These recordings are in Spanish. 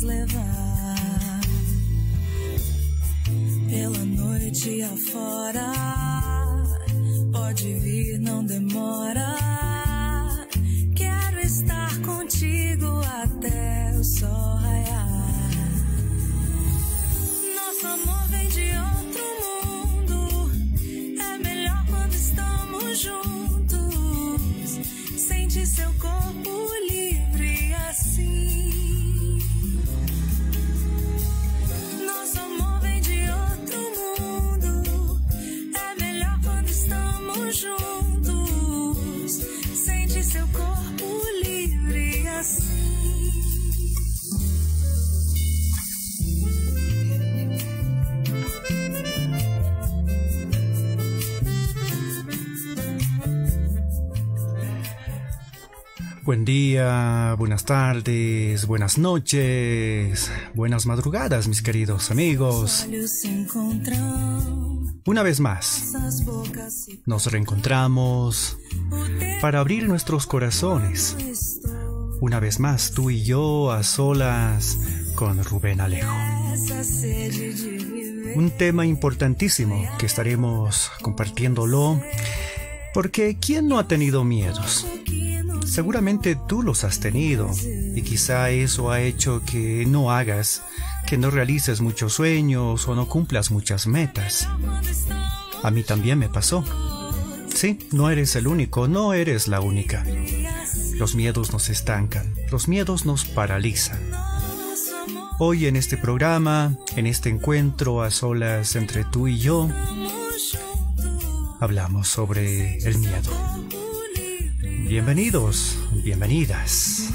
nos levar pela noite afora. Pode vir, não demora. Quero estar contigo até o sol raiar. Nosso amor vem de outro mundo. É melhor quando estamos juntos. Sente seu corpo livre assim. Nosso amor vem de outro mundo. É melhor quando estamos juntos. Sente seu corpo livre assim. Buen día, buenas tardes, buenas noches, buenas madrugadas, mis queridos amigos. Una vez más, nos reencontramos para abrir nuestros corazones. Una vez más, tú y yo a solas con Rubén Alejo. Un tema importantísimo que estaremos compartiéndolo, porque ¿quién no ha tenido miedos? Seguramente tú los has tenido y quizá eso ha hecho que no hagas, que no realices muchos sueños o no cumplas muchas metas. A mí también me pasó. Sí, no eres el único, no eres la única. Los miedos nos estancan, los miedos nos paralizan. Hoy en este programa, en este encuentro a solas entre tú y yo, hablamos sobre el miedo. Bienvenidos, bienvenidas.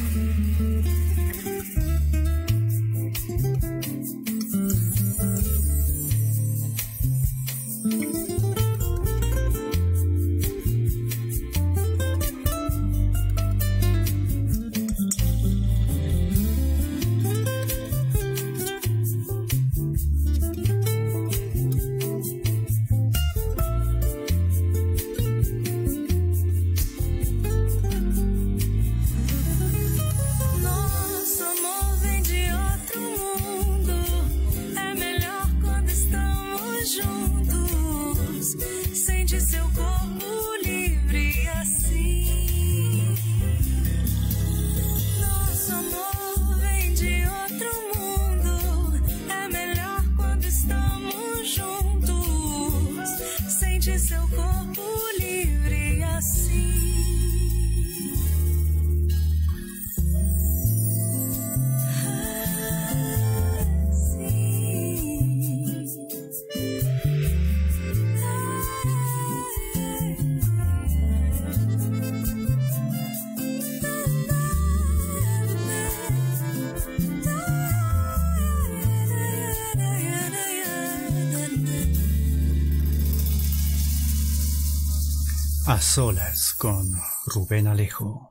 A solas con Rubén Alejo.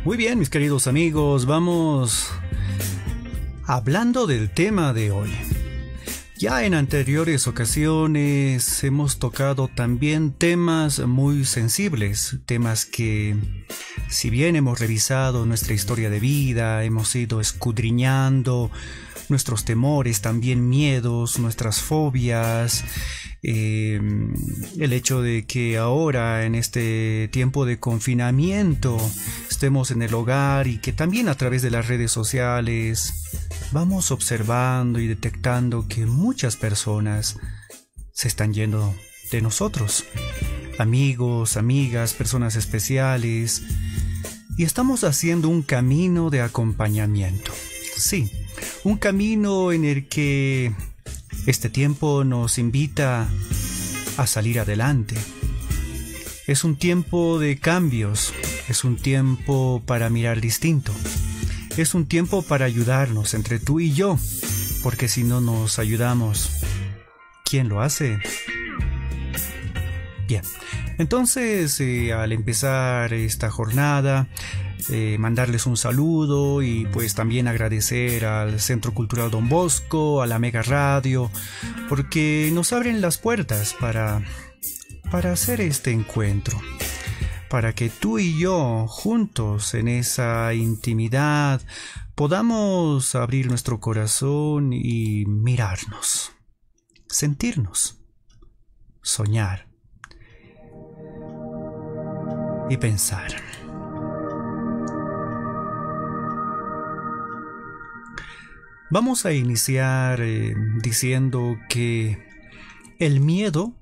Muy bien, mis queridos amigos, vamos hablando del tema de hoy. Ya en anteriores ocasiones hemos tocado también temas muy sensibles, temas que, si bien hemos revisado nuestra historia de vida, hemos ido escudriñando nuestros temores, también miedos, nuestras fobias, el hecho de que ahora en este tiempo de confinamiento estemos en el hogar y que también a través de las redes sociales vamos observando y detectando que muchas personas se están yendo de nosotros, amigos, amigas, personas especiales, y estamos haciendo un camino de acompañamiento. Sí, un camino en el que este tiempo nos invita a salir adelante. Es un tiempo de cambios, es un tiempo para mirar distinto, es un tiempo para ayudarnos entre tú y yo, porque si no nos ayudamos, ¿quién lo hace? Bien, entonces al empezar esta jornada, mandarles un saludo y pues también agradecer al Centro Cultural Don Bosco, a la Mega Radio, porque nos abren las puertas para hacer este encuentro, para que tú y yo juntos en esa intimidad podamos abrir nuestro corazón y mirarnos, sentirnos, soñar y pensar. Vamos a iniciar diciendo que el miedo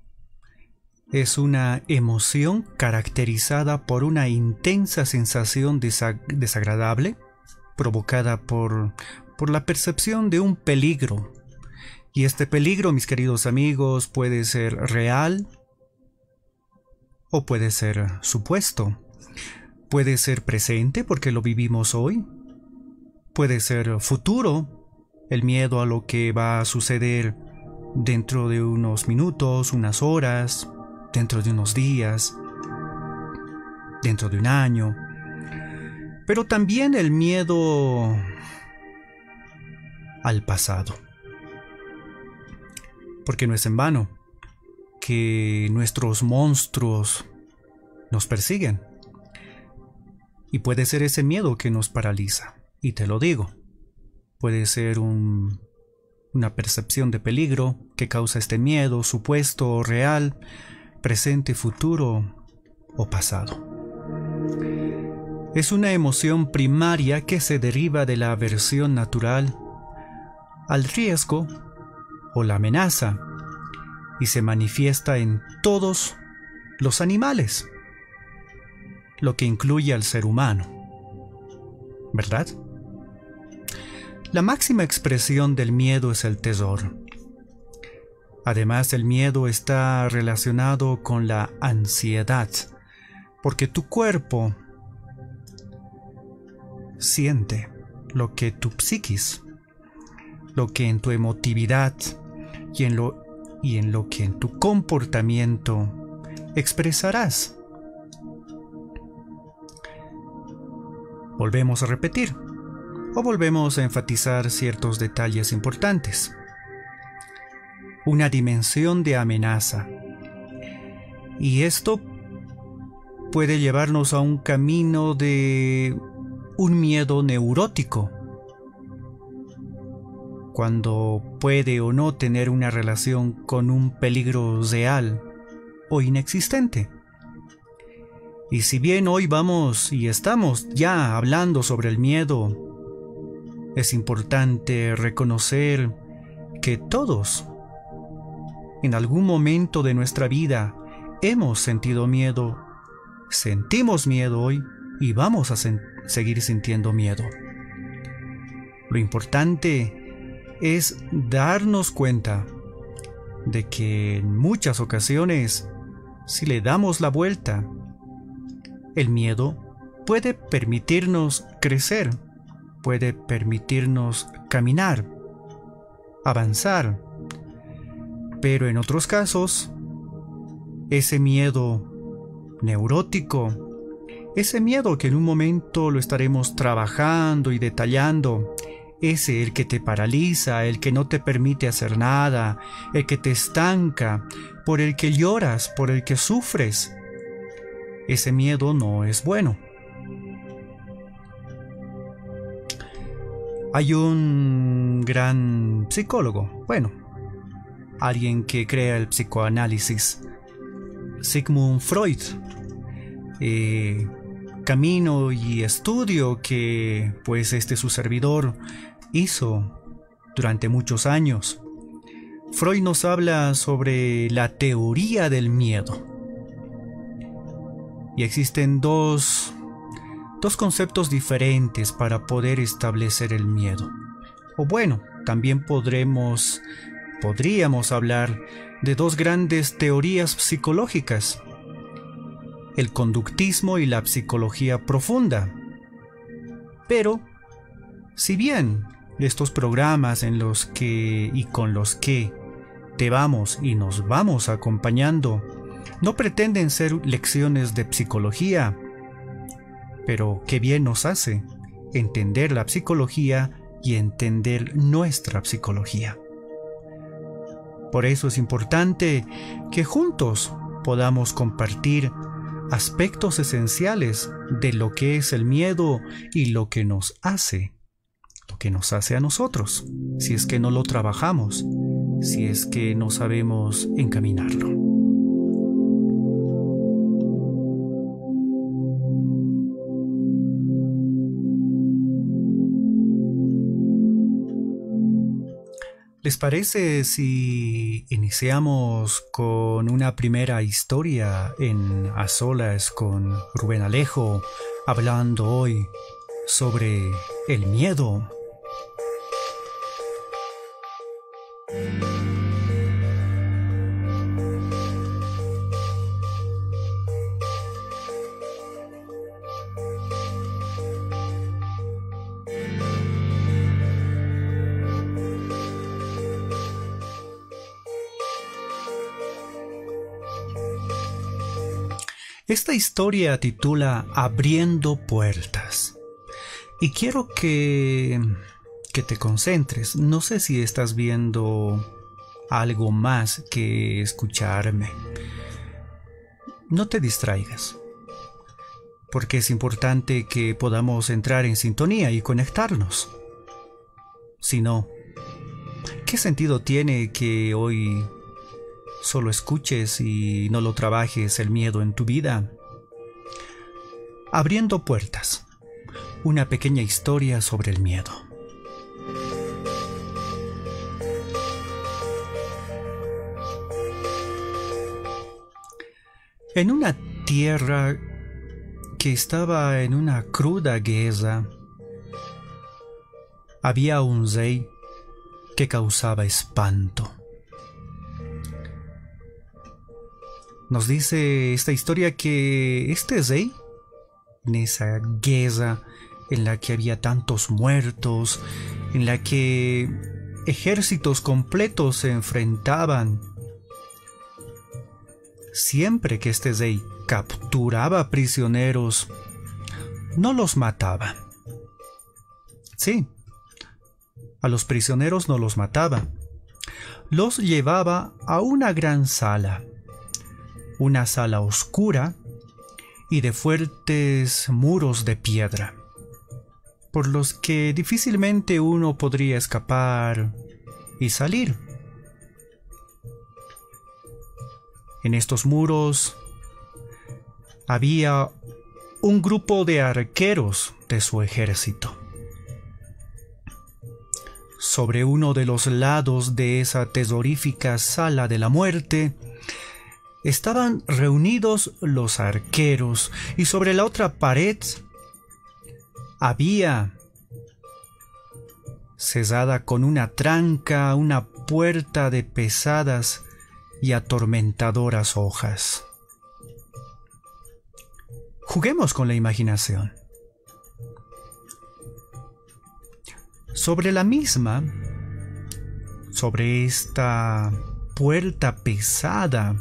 es una emoción caracterizada por una intensa sensación desagradable provocada por la percepción de un peligro. Y este peligro, mis queridos amigos, puede ser real o puede ser supuesto. Puede ser presente porque lo vivimos hoy. Puede ser futuro, el miedo a lo que va a suceder dentro de unos minutos, unas horas, dentro de unos días, dentro de un año. Pero también el miedo al pasado. Porque no es en vano que nuestros monstruos nos persiguen. Y puede ser ese miedo que nos paraliza. Y te lo digo. Puede ser una percepción de peligro que causa este miedo, supuesto o real, presente, futuro o pasado. Es una emoción primaria que se deriva de la aversión natural al riesgo o la amenaza y se manifiesta en todos los animales, lo que incluye al ser humano, ¿verdad? La máxima expresión del miedo es el terror. Además, el miedo está relacionado con la ansiedad, porque tu cuerpo siente lo que tu psiquis, lo que en tu emotividad y en lo que en tu comportamiento expresarás. Volvemos a repetir. O volvemos a enfatizar ciertos detalles importantes. Una dimensión de amenaza. Y esto puede llevarnos a un camino de un miedo neurótico, cuando puede o no tener una relación con un peligro real o inexistente. Y si bien hoy vamos y estamos ya hablando sobre el miedo, es importante reconocer que todos, en algún momento de nuestra vida, hemos sentido miedo, sentimos miedo hoy y vamos a seguir sintiendo miedo. Lo importante es darnos cuenta de que en muchas ocasiones, si le damos la vuelta, el miedo puede permitirnos crecer, puede permitirnos caminar, avanzar, pero en otros casos, ese miedo neurótico, ese miedo que en un momento lo estaremos trabajando y detallando, ese el que te paraliza, el que no te permite hacer nada, el que te estanca, por el que lloras, por el que sufres, ese miedo no es bueno. Hay un gran psicólogo, bueno, alguien que crea el psicoanálisis, Sigmund Freud. Camino y estudio que pues su servidor hizo durante muchos años. Freud nos habla sobre la teoría del miedo. Y existen dos conceptos diferentes para poder establecer el miedo. O bueno, también podríamos hablar de dos grandes teorías psicológicas: el conductismo y la psicología profunda. Pero, si bien estos programas en los que y con los que te vamos y nos vamos acompañando no pretenden ser lecciones de psicología, pero qué bien nos hace entender la psicología y entender nuestra psicología. Por eso es importante que juntos podamos compartir aspectos esenciales de lo que es el miedo y lo que nos hace a nosotros, si es que no lo trabajamos, si es que no sabemos encaminarlo. ¿Les parece si iniciamos con una primera historia a solas con Rubén Alejo, hablando hoy sobre el miedo? Esta historia titula Abriendo Puertas. Y quiero que te concentres. No sé si estás viendo algo más que escucharme. No te distraigas, porque es importante que podamos entrar en sintonía y conectarnos. Si no, ¿qué sentido tiene que hoy solo escuches y no lo trabajes el miedo en tu vida? Abriendo Puertas, una pequeña historia sobre el miedo. En una tierra que estaba en una cruda guerra, había un rey que causaba espanto. Nos dice esta historia que este rey, en esa guerra en la que había tantos muertos, en la que ejércitos completos se enfrentaban, siempre que este rey capturaba prisioneros, no los mataba. Sí, a los prisioneros no los mataba. Los llevaba a una gran sala, una sala oscura y de fuertes muros de piedra, por los que difícilmente uno podría escapar y salir. En estos muros había un grupo de arqueros de su ejército. Sobre uno de los lados de esa terrorífica sala de la muerte estaban reunidos los arqueros, y sobre la otra pared había, cerrada con una tranca, una puerta de pesadas y atormentadoras hojas. Juguemos con la imaginación. Sobre la misma, sobre esta puerta pesada,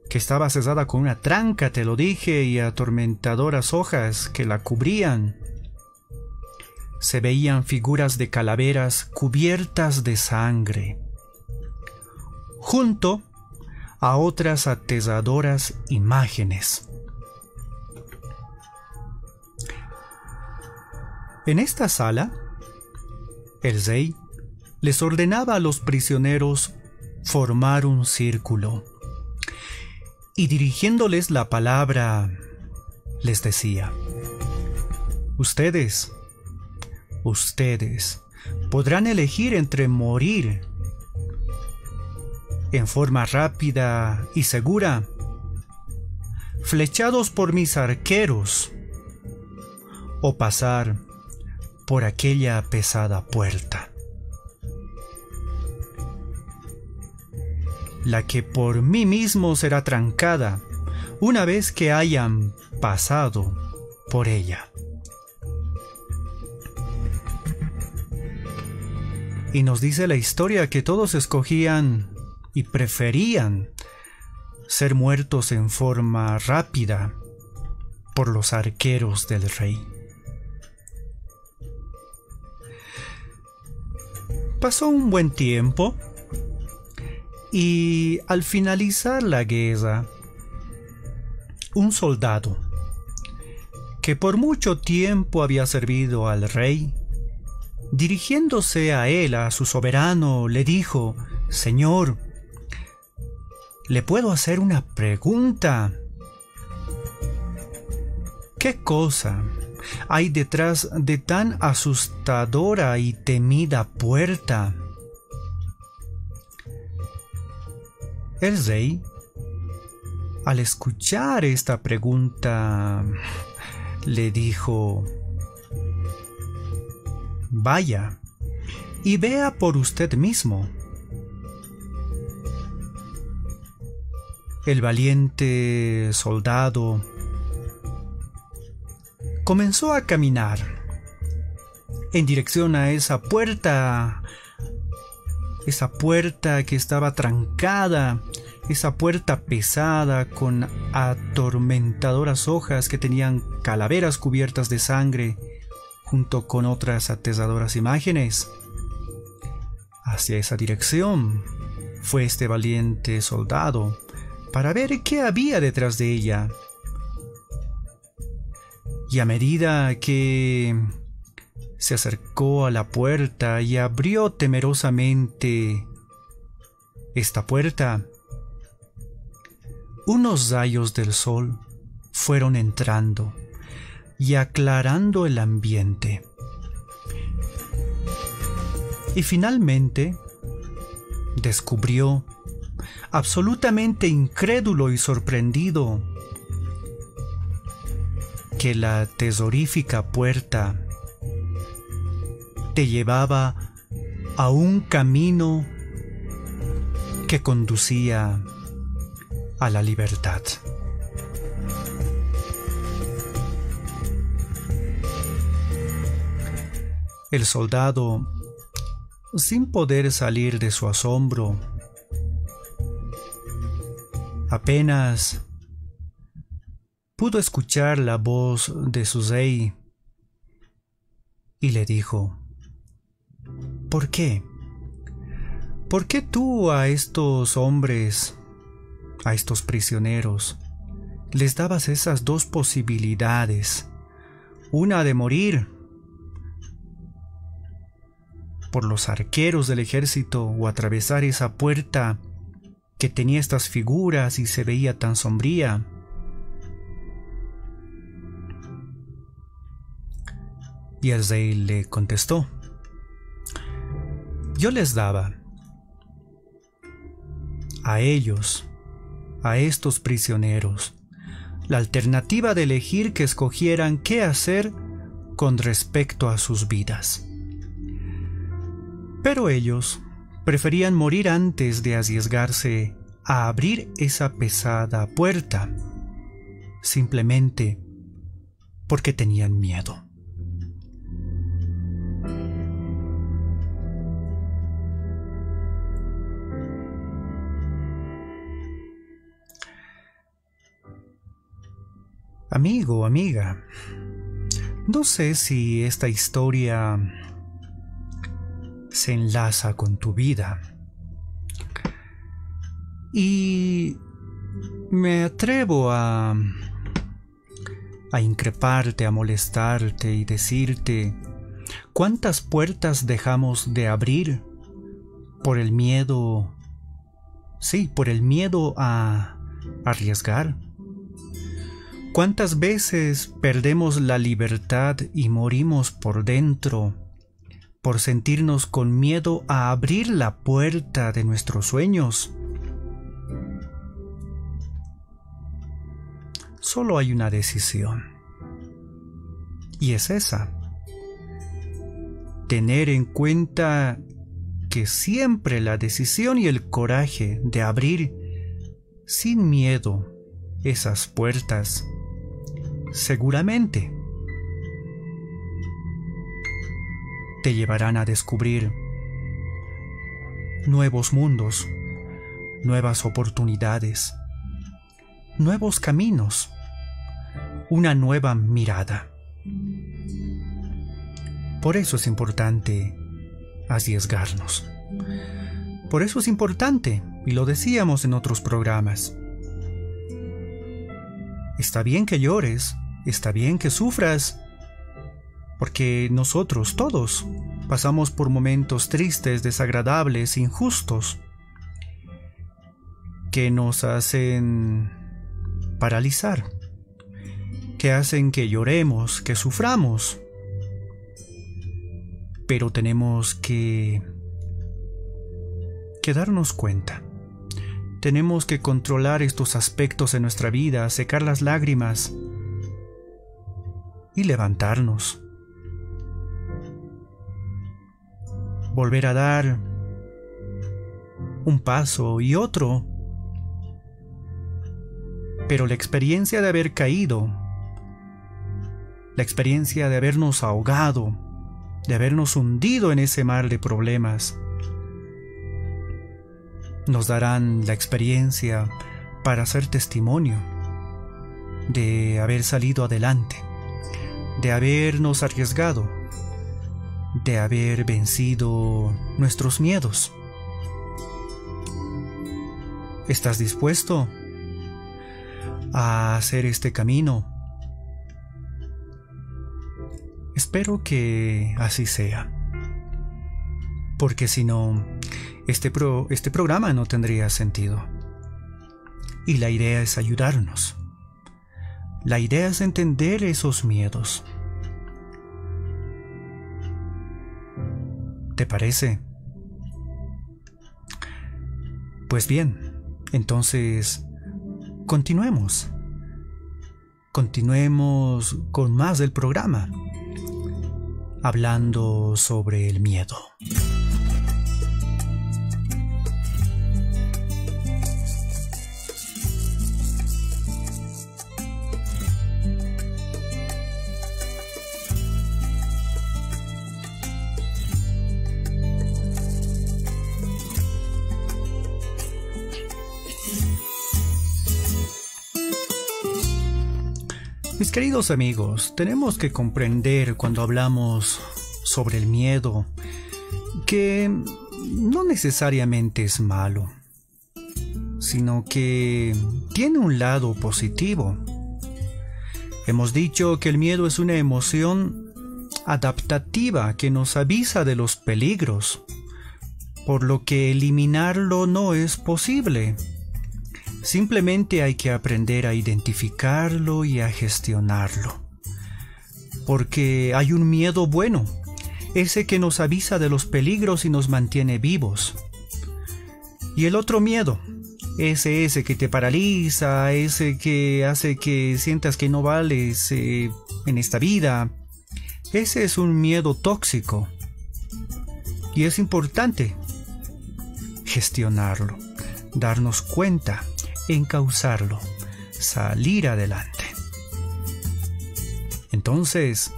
que estaba cerrada con una tranca, te lo dije, y atormentadoras hojas que la cubrían, se veían figuras de calaveras cubiertas de sangre, junto a otras aterradoras imágenes. En esta sala El rey les ordenaba a los prisioneros formar un círculo y dirigiéndoles la palabra les decía: Ustedes podrán elegir entre morir en forma rápida y segura, flechados por mis arqueros, o pasar por aquella pesada puerta, la que por mí mismo será trancada una vez que hayan pasado por ella. Y nos dice la historia que todos escogían y preferían ser muertos en forma rápida por los arqueros del rey. Pasó un buen tiempo y al finalizar la guerra, un soldado que por mucho tiempo había servido al rey, dirigiéndose a él, a su soberano, le dijo: Señor, ¿le puedo hacer una pregunta? ¿Qué cosa hay detrás de tan asustadora y temida puerta? El rey, al escuchar esta pregunta, le dijo: Vaya y vea por usted mismo. El valiente soldado comenzó a caminar en dirección a esa puerta que estaba trancada, esa puerta pesada con atormentadoras hojas que tenían calaveras cubiertas de sangre, junto con otras aterradoras imágenes. Hacia esa dirección fue este valiente soldado para ver qué había detrás de ella. Y a medida que se acercó a la puerta y abrió temerosamente esta puerta, unos rayos del sol fueron entrando y aclarando el ambiente. Y finalmente descubrió, absolutamente incrédulo y sorprendido, que la terrorífica puerta te llevaba a un camino que conducía a la libertad. El soldado, sin poder salir de su asombro, apenas pudo escuchar la voz de su rey y le dijo: ¿Por qué? ¿Por qué tú a estos hombres, a estos prisioneros, les dabas esas dos posibilidades? Una de morir por los arqueros del ejército o atravesar esa puerta que tenía estas figuras y se veía tan sombría. Y el rey le contestó: yo les daba a ellos, a estos prisioneros, la alternativa de elegir que escogieran qué hacer con respecto a sus vidas. Pero ellos preferían morir antes de arriesgarse a abrir esa pesada puerta, simplemente porque tenían miedo. Amigo, amiga, no sé si esta historia se enlaza con tu vida. Y me atrevo a increparte, a molestarte y decirte ¿Cuántas puertas dejamos de abrir por el miedo? Sí, por el miedo a arriesgar. ¿Cuántas veces perdemos la libertad y morimos por dentro por sentirnos con miedo a abrir la puerta de nuestros sueños? Solo hay una decisión, y es esa: tener en cuenta que siempre la decisión y el coraje de abrir sin miedo esas puertas seguramente te llevarán a descubrir nuevos mundos, nuevas oportunidades, nuevos caminos, una nueva mirada. Por eso es importante arriesgarnos. Por eso es importante, y lo decíamos en otros programas, está bien que llores, está bien que sufras, porque nosotros todos pasamos por momentos tristes, desagradables, injustos, que nos hacen paralizar, que hacen que lloremos, que suframos. Pero tenemos que darnos cuenta. Tenemos que controlar estos aspectos en nuestra vida, secar las lágrimas y levantarnos. Volver a dar un paso y otro. Pero la experiencia de haber caído, la experiencia de habernos ahogado, de habernos hundido en ese mar de problemas, nos darán la experiencia para hacer testimonio de haber salido adelante, de habernos arriesgado, de haber vencido nuestros miedos. ¿Estás dispuesto a hacer este camino? Espero que así sea, porque si no, este programa no tendría sentido. Y la idea es ayudarnos. La idea es entender esos miedos. ¿Te parece? Pues bien, entonces continuemos. Continuemos con más del programa, hablando sobre el miedo. Mis queridos amigos, tenemos que comprender cuando hablamos sobre el miedo que no necesariamente es malo, sino que tiene un lado positivo. Hemos dicho que el miedo es una emoción adaptativa que nos avisa de los peligros, por lo que eliminarlo no es posible. Simplemente hay que aprender a identificarlo y a gestionarlo. Porque hay un miedo bueno, ese que nos avisa de los peligros y nos mantiene vivos. Y el otro miedo, ese que te paraliza, ese que hace que sientas que no vales en esta vida, ese es un miedo tóxico. Y es importante gestionarlo, darnos cuenta, encauzarlo, salir adelante. Entonces,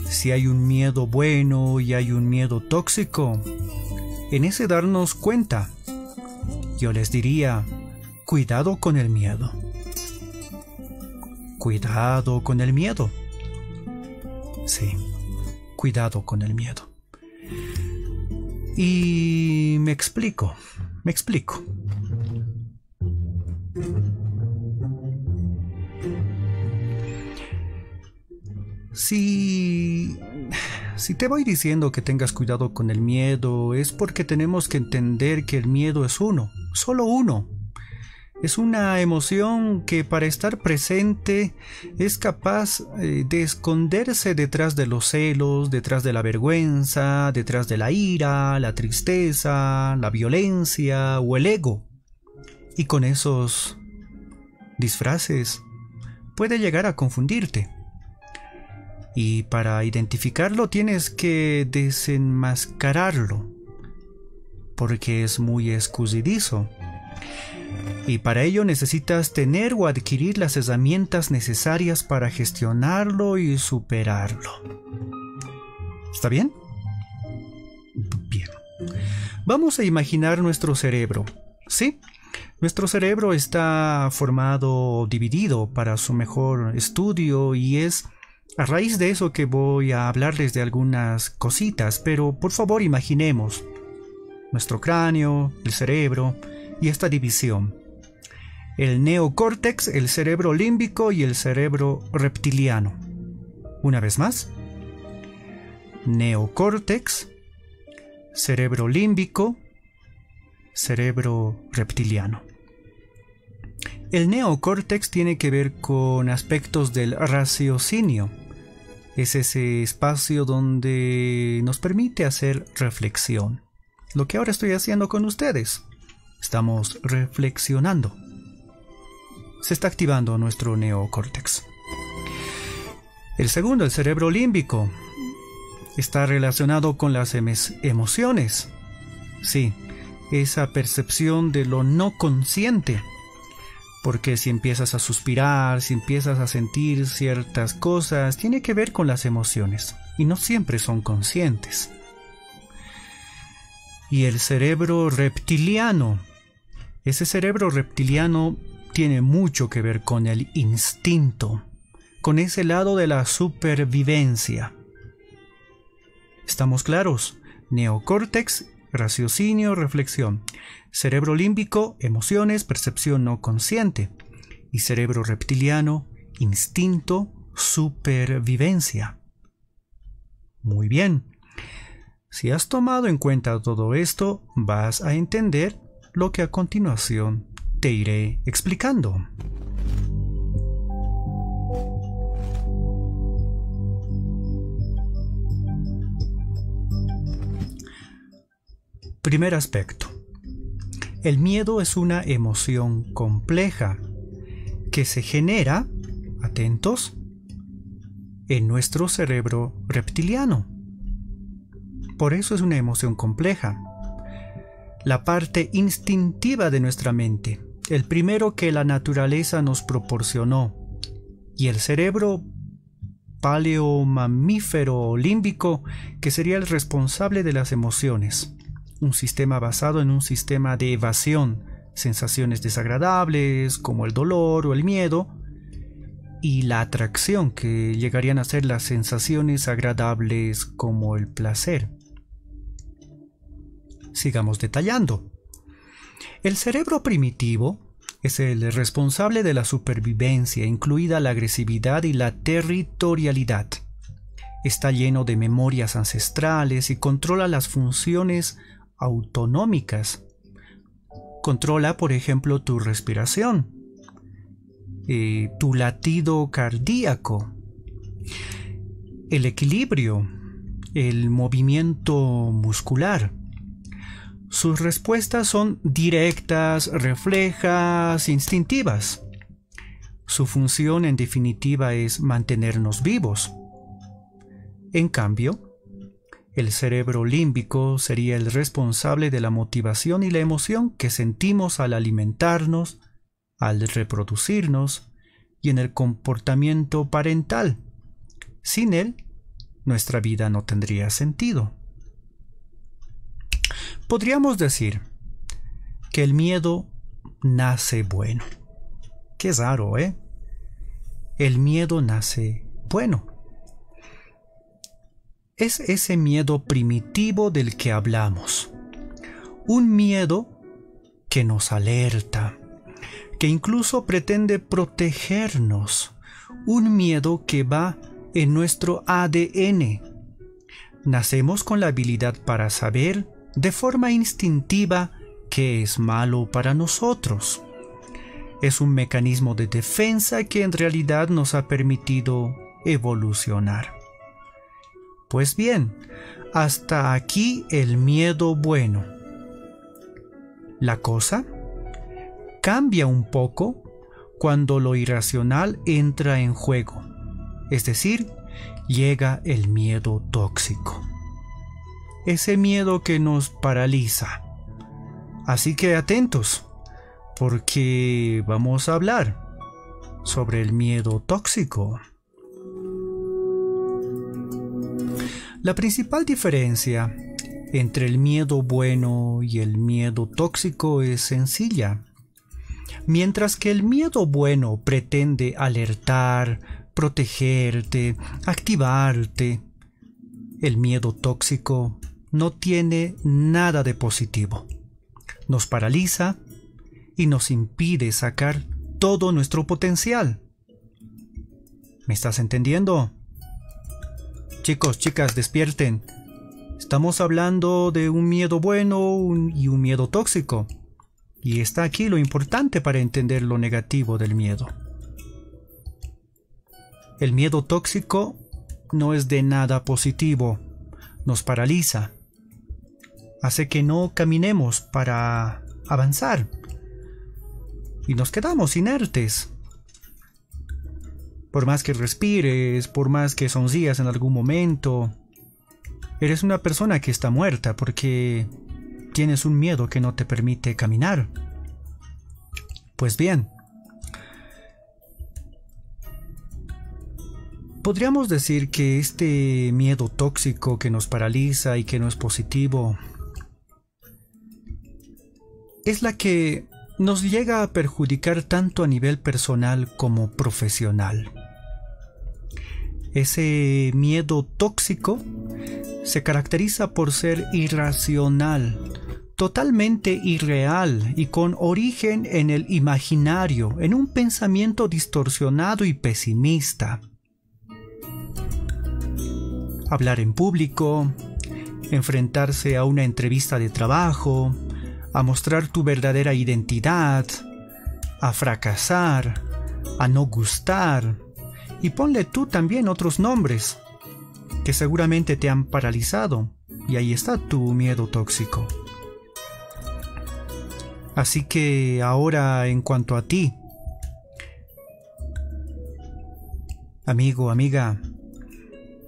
si hay un miedo bueno y hay un miedo tóxico, en ese darnos cuenta, yo les diría, cuidado con el miedo. Cuidado con el miedo. Sí, cuidado con el miedo. Y me explico. Si te voy diciendo que tengas cuidado con el miedo, es porque tenemos que entender que el miedo es uno, solo uno. Es una emoción que para estar presente es capaz de esconderse detrás de los celos, detrás de la vergüenza, detrás de la ira, la tristeza, la violencia o el ego. Y con esos disfraces puede llegar a confundirte. Y para identificarlo tienes que desenmascararlo, porque es muy escurridizo. Y para ello necesitas tener o adquirir las herramientas necesarias para gestionarlo y superarlo. ¿Está bien? Bien. Vamos a imaginar nuestro cerebro, ¿sí? Nuestro cerebro está formado, dividido para su mejor estudio y es a raíz de eso que voy a hablarles de algunas cositas, pero por favor imaginemos nuestro cráneo, el cerebro y esta división. El neocórtex, el cerebro límbico y el cerebro reptiliano. Una vez más. Neocórtex, cerebro límbico, cerebro reptiliano. El neocórtex tiene que ver con aspectos del raciocinio. Es ese espacio donde nos permite hacer reflexión. Lo que ahora estoy haciendo con ustedes. Estamos reflexionando. Se está activando nuestro neocórtex. El segundo, el cerebro límbico, está relacionado con las emociones. Sí, esa percepción de lo no consciente. Porque si empiezas a suspirar, si empiezas a sentir ciertas cosas, tiene que ver con las emociones. Y no siempre son conscientes. Y el cerebro reptiliano. Ese cerebro reptiliano tiene mucho que ver con el instinto, con ese lado de la supervivencia. ¿Estamos claros? Neocórtex, raciocinio, reflexión. Cerebro límbico, emociones, percepción no consciente. Y cerebro reptiliano, instinto, supervivencia. Muy bien. Si has tomado en cuenta todo esto, vas a entender lo que a continuación te iré explicando. Primer aspecto. El miedo es una emoción compleja que se genera, atentos, en nuestro cerebro reptiliano. Por eso es una emoción compleja. La parte instintiva de nuestra mente, el primero que la naturaleza nos proporcionó, y el cerebro paleomamífero límbico, que sería el responsable de las emociones, un sistema basado en un sistema de evasión, sensaciones desagradables como el dolor o el miedo, y la atracción, que llegarían a ser las sensaciones agradables como el placer. Sigamos detallando. El cerebro primitivo es el responsable de la supervivencia, incluida la agresividad y la territorialidad. Está lleno de memorias ancestrales y controla las funciones autonómicas. Controla, por ejemplo, tu respiración, tu latido cardíaco, el equilibrio, el movimiento muscular. Sus respuestas son directas, reflejas, instintivas. Su función, en definitiva, es mantenernos vivos. En cambio, el cerebro límbico sería el responsable de la motivación y la emoción que sentimos al alimentarnos, al reproducirnos y en el comportamiento parental. Sin él, nuestra vida no tendría sentido. Podríamos decir que el miedo nace bueno. Qué raro, ¿eh? El miedo nace bueno. Es ese miedo primitivo del que hablamos. Un miedo que nos alerta, que incluso pretende protegernos. Un miedo que va en nuestro ADN. Nacemos con la habilidad para saber de forma instintiva qué es malo para nosotros. Es un mecanismo de defensa que en realidad nos ha permitido evolucionar. Pues bien, hasta aquí el miedo bueno. La cosa cambia un poco cuando lo irracional entra en juego, es decir, llega el miedo tóxico. Ese miedo que nos paraliza. Así que atentos, porque vamos a hablar sobre el miedo tóxico. La principal diferencia entre el miedo bueno y el miedo tóxico es sencilla. Mientras que el miedo bueno pretende alertar, protegerte, activarte, el miedo tóxico no tiene nada de positivo. Nos paraliza y nos impide sacar todo nuestro potencial. ¿Me estás entendiendo? Chicos, chicas, despierten. Estamos hablando de un miedo bueno y un miedo tóxico. Y está aquí lo importante para entender lo negativo del miedo. El miedo tóxico no es de nada positivo. Nos paraliza. Hace que no caminemos para avanzar. Y nos quedamos inertes. Por más que respires, por más que sonrías en algún momento, eres una persona que está muerta porque tienes un miedo que no te permite caminar. Pues bien, podríamos decir que este miedo tóxico que nos paraliza y que no es positivo es la que nos llega a perjudicar tanto a nivel personal como profesional. Ese miedo tóxico se caracteriza por ser irracional, totalmente irreal y con origen en el imaginario, en un pensamiento distorsionado y pesimista. Hablar en público, enfrentarse a una entrevista de trabajo, a mostrar tu verdadera identidad, a fracasar, a no gustar, y ponle tú también otros nombres que seguramente te han paralizado, y ahí está tu miedo tóxico. Así que ahora, en cuanto a ti, amigo, amiga,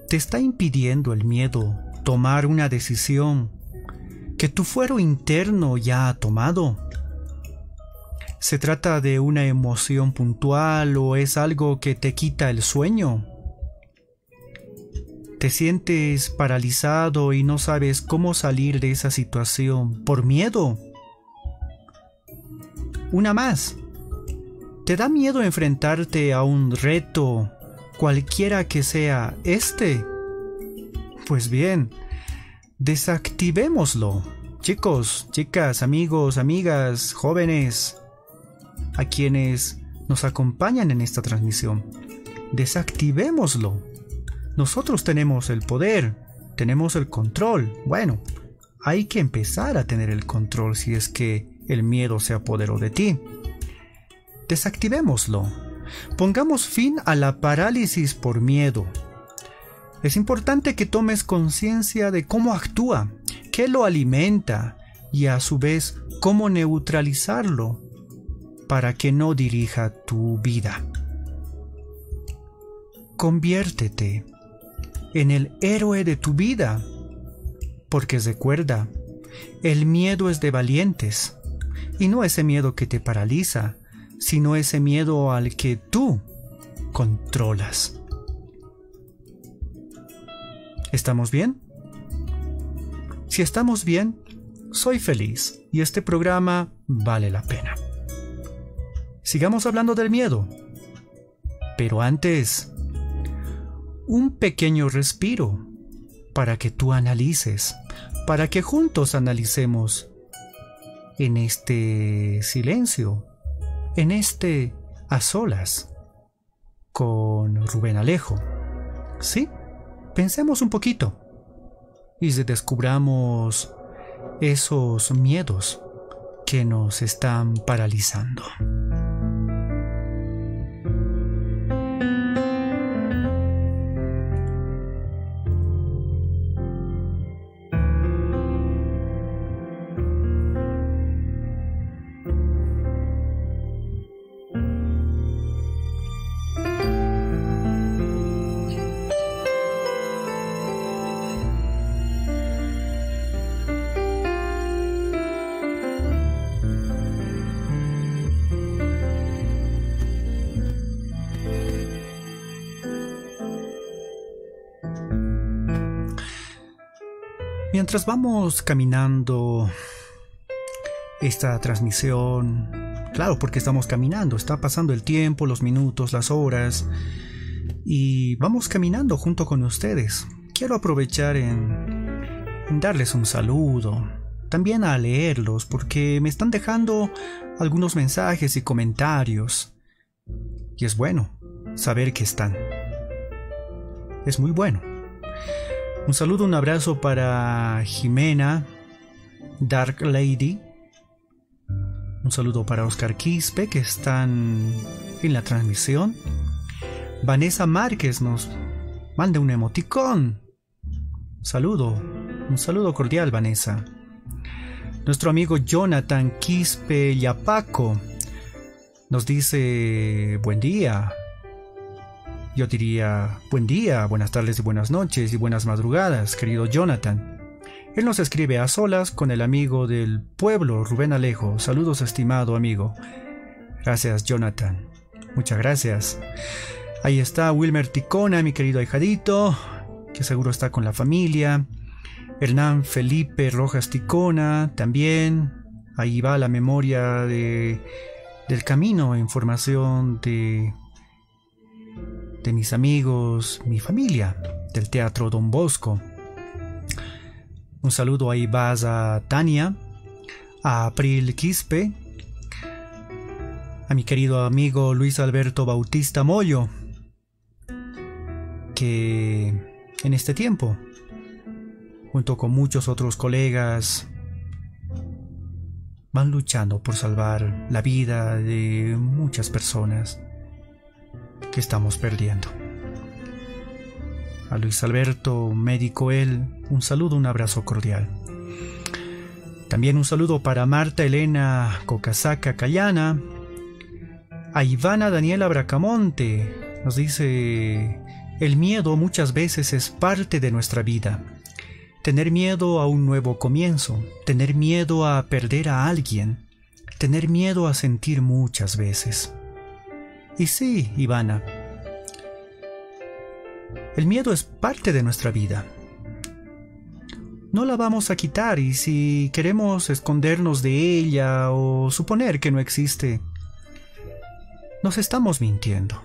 ¿te está impidiendo el miedo tomar una decisión que tu fuero interno ya ha tomado? ¿Se trata de una emoción puntual o es algo que te quita el sueño? ¿Te sientes paralizado y no sabes cómo salir de esa situación por miedo? Una más. ¿Te da miedo enfrentarte a un reto, cualquiera que sea este? Pues bien, desactivémoslo. Chicos, chicas, amigos, amigas, jóvenes, a quienes nos acompañan en esta transmisión, desactivémoslo. Nosotros tenemos el poder, tenemos el control. Bueno, hay que empezar a tener el control si es que el miedo se apoderó de ti. Desactivémoslo. Pongamos fin a la parálisis por miedo. Es importante que tomes conciencia de cómo actúa, qué lo alimenta y a su vez cómo neutralizarlo para que no dirija tu vida. Conviértete en el héroe de tu vida, porque recuerda, el miedo es de valientes, y no ese miedo que te paraliza, sino ese miedo al que tú controlas. ¿Estamos bien? Si estamos bien, soy feliz y este programa vale la pena. Sigamos hablando del miedo. Pero antes, un pequeño respiro para que tú analices, para que juntos analicemos en este silencio, en este a solas, con Rubén Alejo. ¿Sí? Pensemos un poquito. y descubramos esos miedos que nos están paralizando. Mientras vamos caminando esta transmisión, claro, porque estamos caminando, está pasando el tiempo, los minutos, las horas, y vamos caminando junto con ustedes. Quiero aprovechar en darles un saludo, también a leerlos, porque me están dejando algunos mensajes y comentarios, y es bueno saber que están. Es muy bueno. Un saludo, un abrazo para Jimena, Dark Lady. Un saludo para Oscar Quispe, que están en la transmisión. Vanessa Márquez nos manda un emoticón. Un saludo cordial, Vanessa. Nuestro amigo Jonathan Quispe Yapaco nos dice buen día. Yo diría buen día, buenas tardes y buenas noches y buenas madrugadas, querido Jonathan. Él nos escribe a solas con el amigo del pueblo, Rubén Alejo. Saludos, estimado amigo. Gracias, Jonathan. Muchas gracias. Ahí está Wilmer Ticona, mi querido ahijadito, que seguro está con la familia. Hernán Felipe Rojas Ticona, también. Ahí va la memoria del camino, información de mis amigos, mi familia, del Teatro Don Bosco. Un saludo a Ibaza Tania, a April Quispe, a mi querido amigo Luis Alberto Bautista Moyo, que en este tiempo, junto con muchos otros colegas, van luchando por salvar la vida de muchas personas que estamos perdiendo. A Luis Alberto, médico él, un saludo, un abrazo cordial. También un saludo para Marta Elena Cocasaca Cayana. A Ivana Daniela Bracamonte nos dice: el miedo muchas veces es parte de nuestra vida. Tener miedo a un nuevo comienzo, tener miedo a perder a alguien, tener miedo a sentir muchas veces. Y sí, Ivana, el miedo es parte de nuestra vida. No la vamos a quitar, y si queremos escondernos de ella o suponer que no existe, nos estamos mintiendo.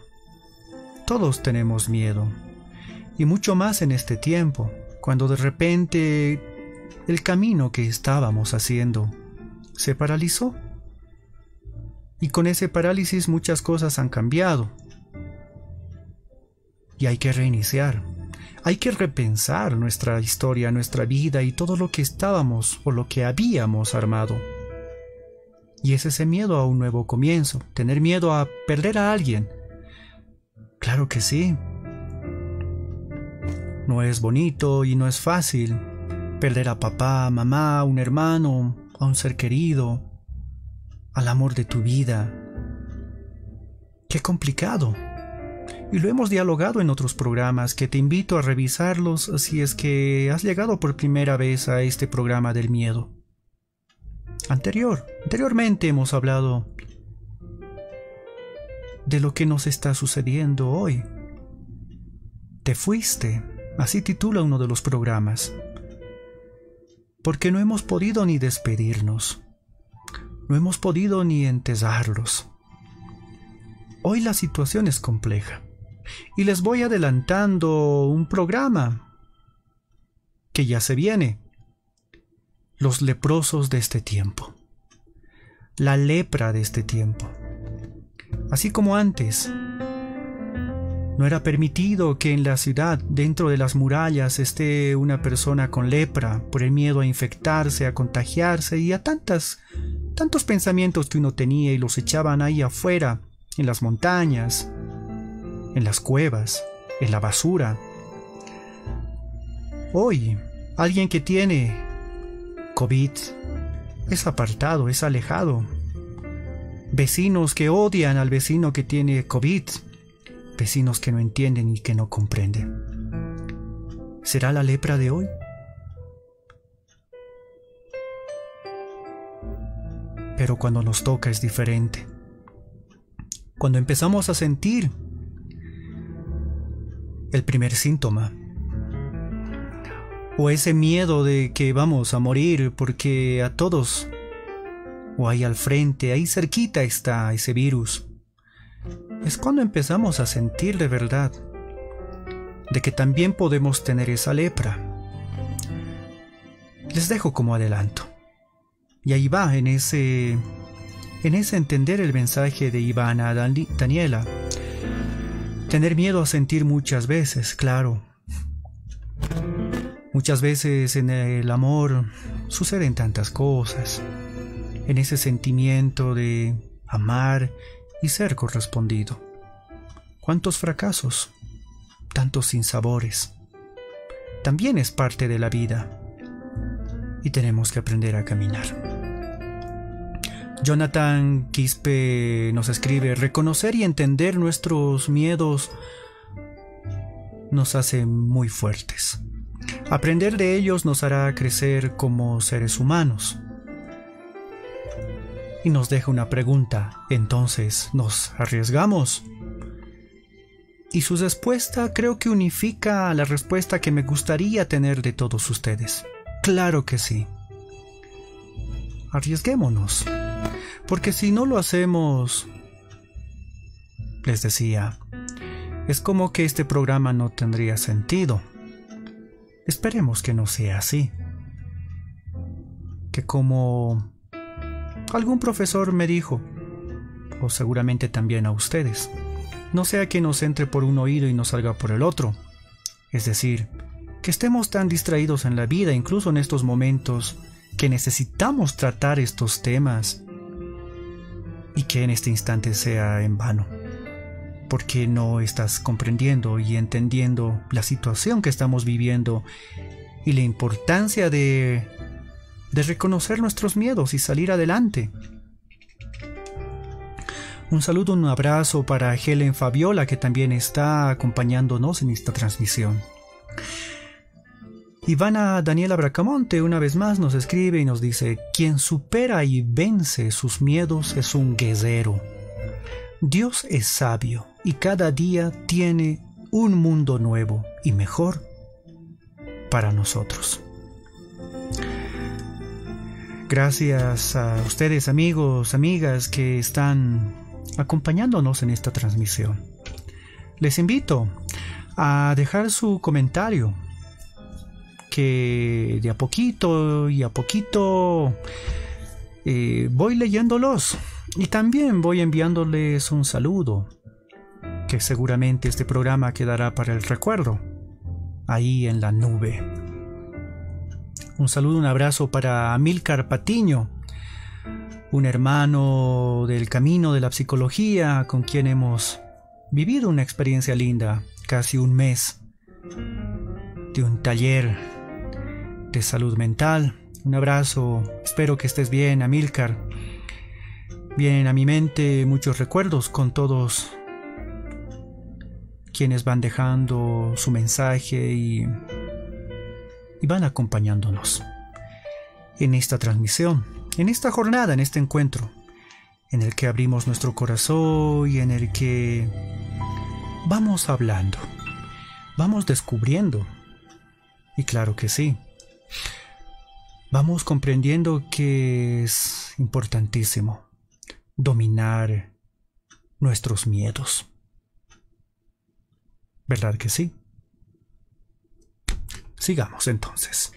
Todos tenemos miedo, y mucho más en este tiempo, cuando de repente el camino que estábamos haciendo se paralizó. Y con ese parálisis muchas cosas han cambiado. Y hay que reiniciar. Hay que repensar nuestra historia, nuestra vida y todo lo que estábamos o lo que habíamos armado. Y es ese miedo a un nuevo comienzo, tener miedo a perder a alguien. Claro que sí. No es bonito y no es fácil perder a papá, mamá, un hermano, a un ser querido, al amor de tu vida. ¡Qué complicado! Y lo hemos dialogado en otros programas que te invito a revisarlos si es que has llegado por primera vez a este programa del miedo. Anteriormente hemos hablado de lo que nos está sucediendo hoy. Te fuiste, así titula uno de los programas, porque no hemos podido ni despedirnos. No hemos podido ni enterrarlos. Hoy la situación es compleja y les voy adelantando un programa que ya se viene. Los leprosos de este tiempo. La lepra de este tiempo. Así como antes No era permitido que en la ciudad, dentro de las murallas, esté una persona con lepra por el miedo a infectarse, a contagiarse y a tantos pensamientos que uno tenía y los echaban ahí afuera, en las montañas, en las cuevas, en la basura. Hoy, alguien que tiene COVID es apartado, es alejado. Vecinos que odian al vecino que tiene COVID. Vecinos que no entienden y que no comprenden. ¿Será la lepra de hoy? Pero cuando nos toca es diferente. Cuando empezamos a sentir el primer síntoma, o ese miedo de que vamos a morir porque a todos, o ahí al frente, ahí cerquita está ese virus, es cuando empezamos a sentir de verdad de que también podemos tener esa lepra. Les dejo como adelanto. Y ahí va, en ese entender el mensaje de Ivana a Daniela. Tener miedo a sentir muchas veces, claro. Muchas veces en el amor suceden tantas cosas. En ese sentimiento de amar y ser correspondido. ¿Cuántos fracasos? Tantos sinsabores. También es parte de la vida. Y tenemos que aprender a caminar. Jonathan Quispe nos escribe: reconocer y entender nuestros miedos nos hace muy fuertes. Aprender de ellos nos hará crecer como seres humanos. Y nos deja una pregunta: entonces, ¿nos arriesgamos? Y su respuesta creo que unifica la respuesta que me gustaría tener de todos ustedes. Claro que sí. Arriesguémonos. Porque si no lo hacemos, les decía, es como que este programa no tendría sentido. Esperemos que no sea así. Que como algún profesor me dijo, o seguramente también a ustedes, no sea que nos entre por un oído y nos salga por el otro. Es decir, que estemos tan distraídos en la vida, incluso en estos momentos, que necesitamos tratar estos temas, y que en este instante sea en vano, porque no estás comprendiendo y entendiendo la situación que estamos viviendo y la importancia de reconocer nuestros miedos y salir adelante. Un saludo, un abrazo para Helen Fabiola, que también está acompañándonos en esta transmisión. Ivana Daniela Bracamonte una vez más nos escribe y nos dice: quien supera y vence sus miedos es un guerrero. Dios es sabio y cada día tiene un mundo nuevo y mejor para nosotros. Gracias a ustedes, amigos, amigas, que están acompañándonos en esta transmisión. Les invito a dejar su comentario, que de a poquito y a poquito voy leyéndolos y también voy enviándoles un saludo, que seguramente este programa quedará para el recuerdo ahí en la nube. Un saludo, un abrazo para Amílcar Patiño, un hermano del camino de la psicología con quien hemos vivido una experiencia linda, casi un mes de un taller de salud mental. Un abrazo, espero que estés bien, Amílcar. Vienen a mi mente muchos recuerdos con todos quienes van dejando su mensaje y van acompañándonos en esta transmisión, en esta jornada, en este encuentro, en el que abrimos nuestro corazón y en el que vamos hablando, vamos descubriendo, y claro que sí, vamos comprendiendo que es importantísimo dominar nuestros miedos. ¿Verdad que sí? Sigamos entonces.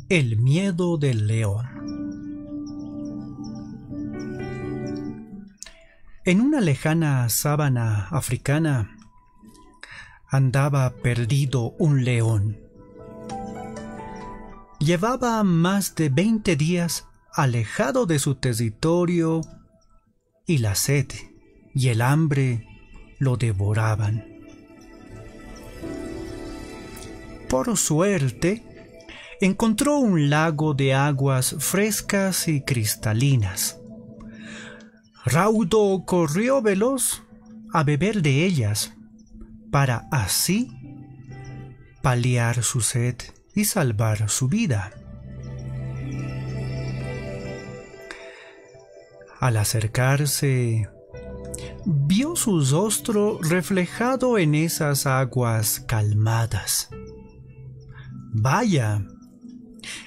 El miedo del león. En una lejana sabana africana andaba perdido un león. Llevaba más de 20 días alejado de su territorio y la sed y el hambre lo devoraban. Por suerte, encontró un lago de aguas frescas y cristalinas. Raudo corrió veloz a beber de ellas, para así paliar su sed y salvar su vida. Al acercarse, vio su rostro reflejado en esas aguas calmadas. Vaya,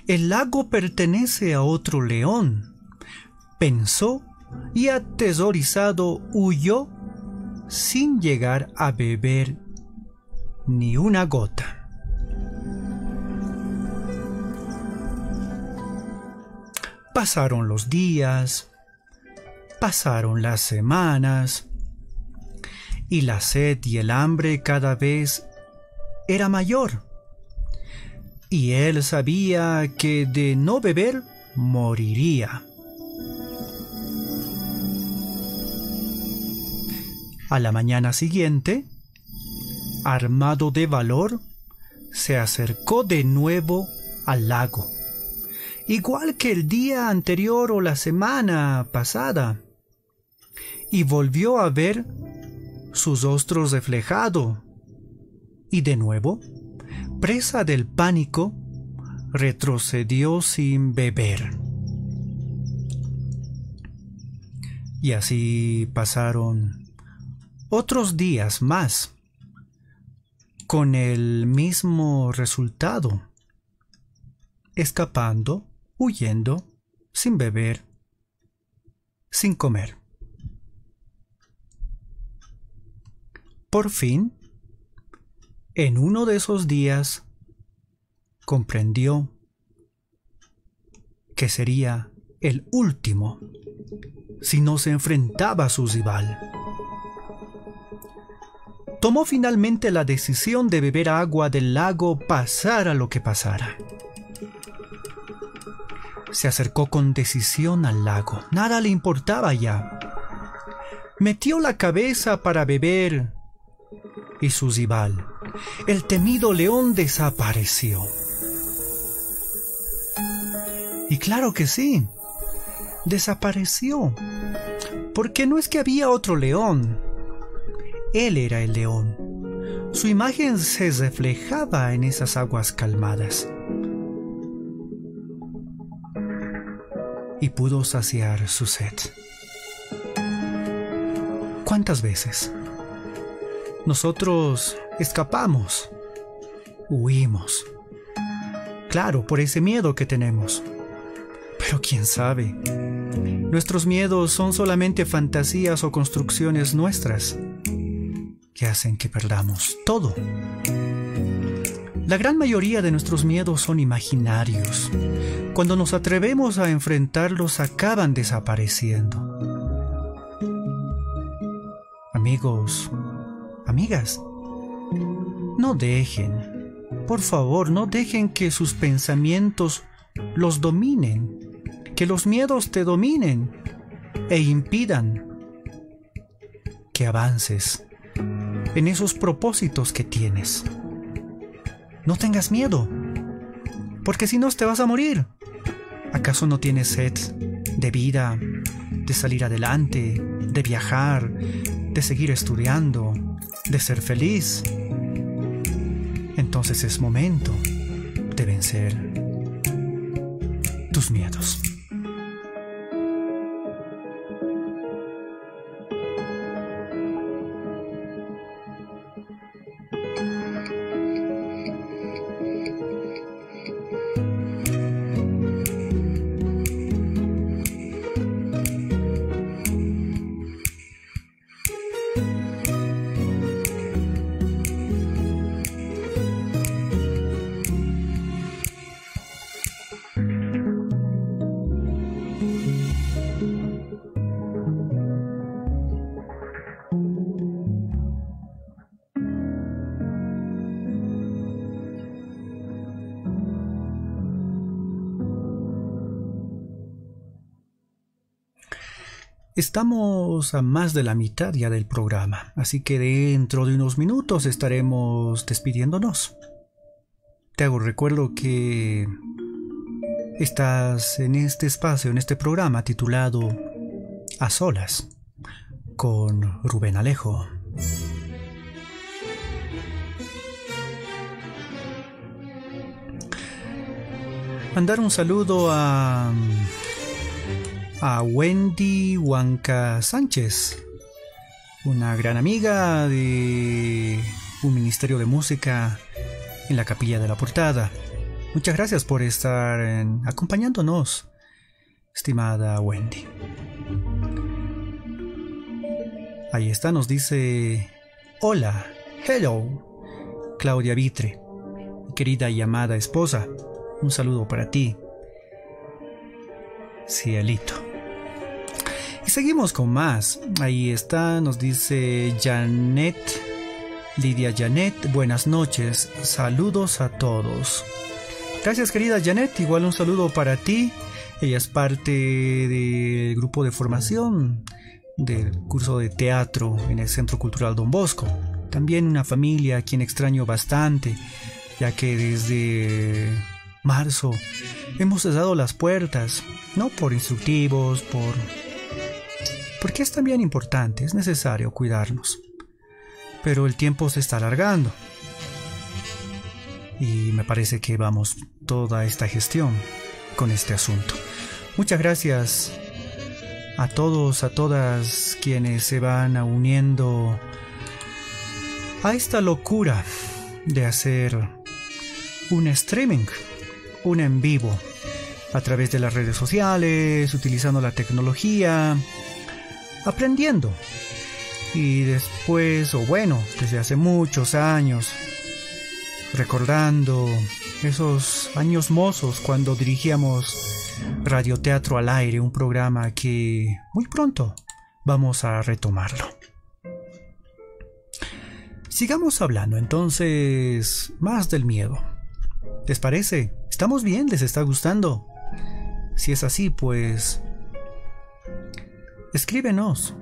el lago pertenece a otro león, pensó, y atemorizado huyó sin llegar a beber ni una gota. Pasaron los días, pasaron las semanas, y la sed y el hambre cada vez era mayor. Y él sabía que de no beber moriría. A la mañana siguiente, armado de valor, se acercó de nuevo al lago, igual que el día anterior o la semana pasada, y volvió a ver su rostro reflejado, y de nuevo, presa del pánico, retrocedió sin beber. Y así pasaron otros días más, con el mismo resultado, escapando, huyendo, sin beber, sin comer. Por fin, en uno de esos días, comprendió que sería el último si no se enfrentaba a su rival. Tomó finalmente la decisión de beber agua del lago, pasara lo que pasara. Se acercó con decisión al lago, nada le importaba ya. Metió la cabeza para beber y su rival, el temido león, desapareció. Y claro que sí, desapareció, porque no es que había otro león, él era el león. Su imagen se reflejaba en esas aguas calmadas y pudo saciar su sed. ¿Cuántas veces nosotros escapamos, huimos? Claro, por ese miedo que tenemos. Pero quién sabe, nuestros miedos son solamente fantasías o construcciones nuestras que hacen que perdamos todo. La gran mayoría de nuestros miedos son imaginarios. Cuando nos atrevemos a enfrentarlos, acaban desapareciendo. Amigos, amigas, no dejen, por favor, no dejen que sus pensamientos los dominen, que los miedos te dominen e impidan que avances en esos propósitos que tienes. No tengas miedo, porque si no te vas a morir. ¿Acaso no tienes sed de vida, de salir adelante, de viajar, de seguir estudiando, de ser feliz? Entonces es momento de vencer tus miedos. Estamos a más de la mitad ya del programa, así que dentro de unos minutos estaremos despidiéndonos. Te hago recuerdo que estás en este espacio, en este programa titulado A Solas, con Rubén Alejo. Mandar un saludo a Wendy Huanca Sánchez, una gran amiga de un ministerio de música en la Capilla de la Portada. Muchas gracias por estar acompañándonos, estimada Wendy. Ahí está, nos dice: hola, hello, Claudia Vitre, mi querida y amada esposa. Un saludo para ti, cielito. Y seguimos con más. Ahí está, nos dice Janet, Lidia Janet, buenas noches, saludos a todos. Gracias, querida Janet, igual un saludo para ti. Ella es parte del grupo de formación del curso de teatro en el Centro Cultural Don Bosco. También una familia a quien extraño bastante, ya que desde marzo hemos cerrado las puertas, no por instructivos, porque es también importante, es necesario cuidarnos, pero el tiempo se está alargando y me parece que vamos toda esta gestión con este asunto. Muchas gracias a todos, a todas quienes se van uniendo a esta locura de hacer un streaming, un en vivo, a través de las redes sociales, utilizando la tecnología, aprendiendo. Y después, o bueno, desde hace muchos años, recordando esos años mozos cuando dirigíamos Radioteatro al Aire, un programa que muy pronto vamos a retomarlo. Sigamos hablando entonces más del miedo. ¿Les parece? ¿Estamos bien? ¿Les está gustando? Si es así, pues escríbenos,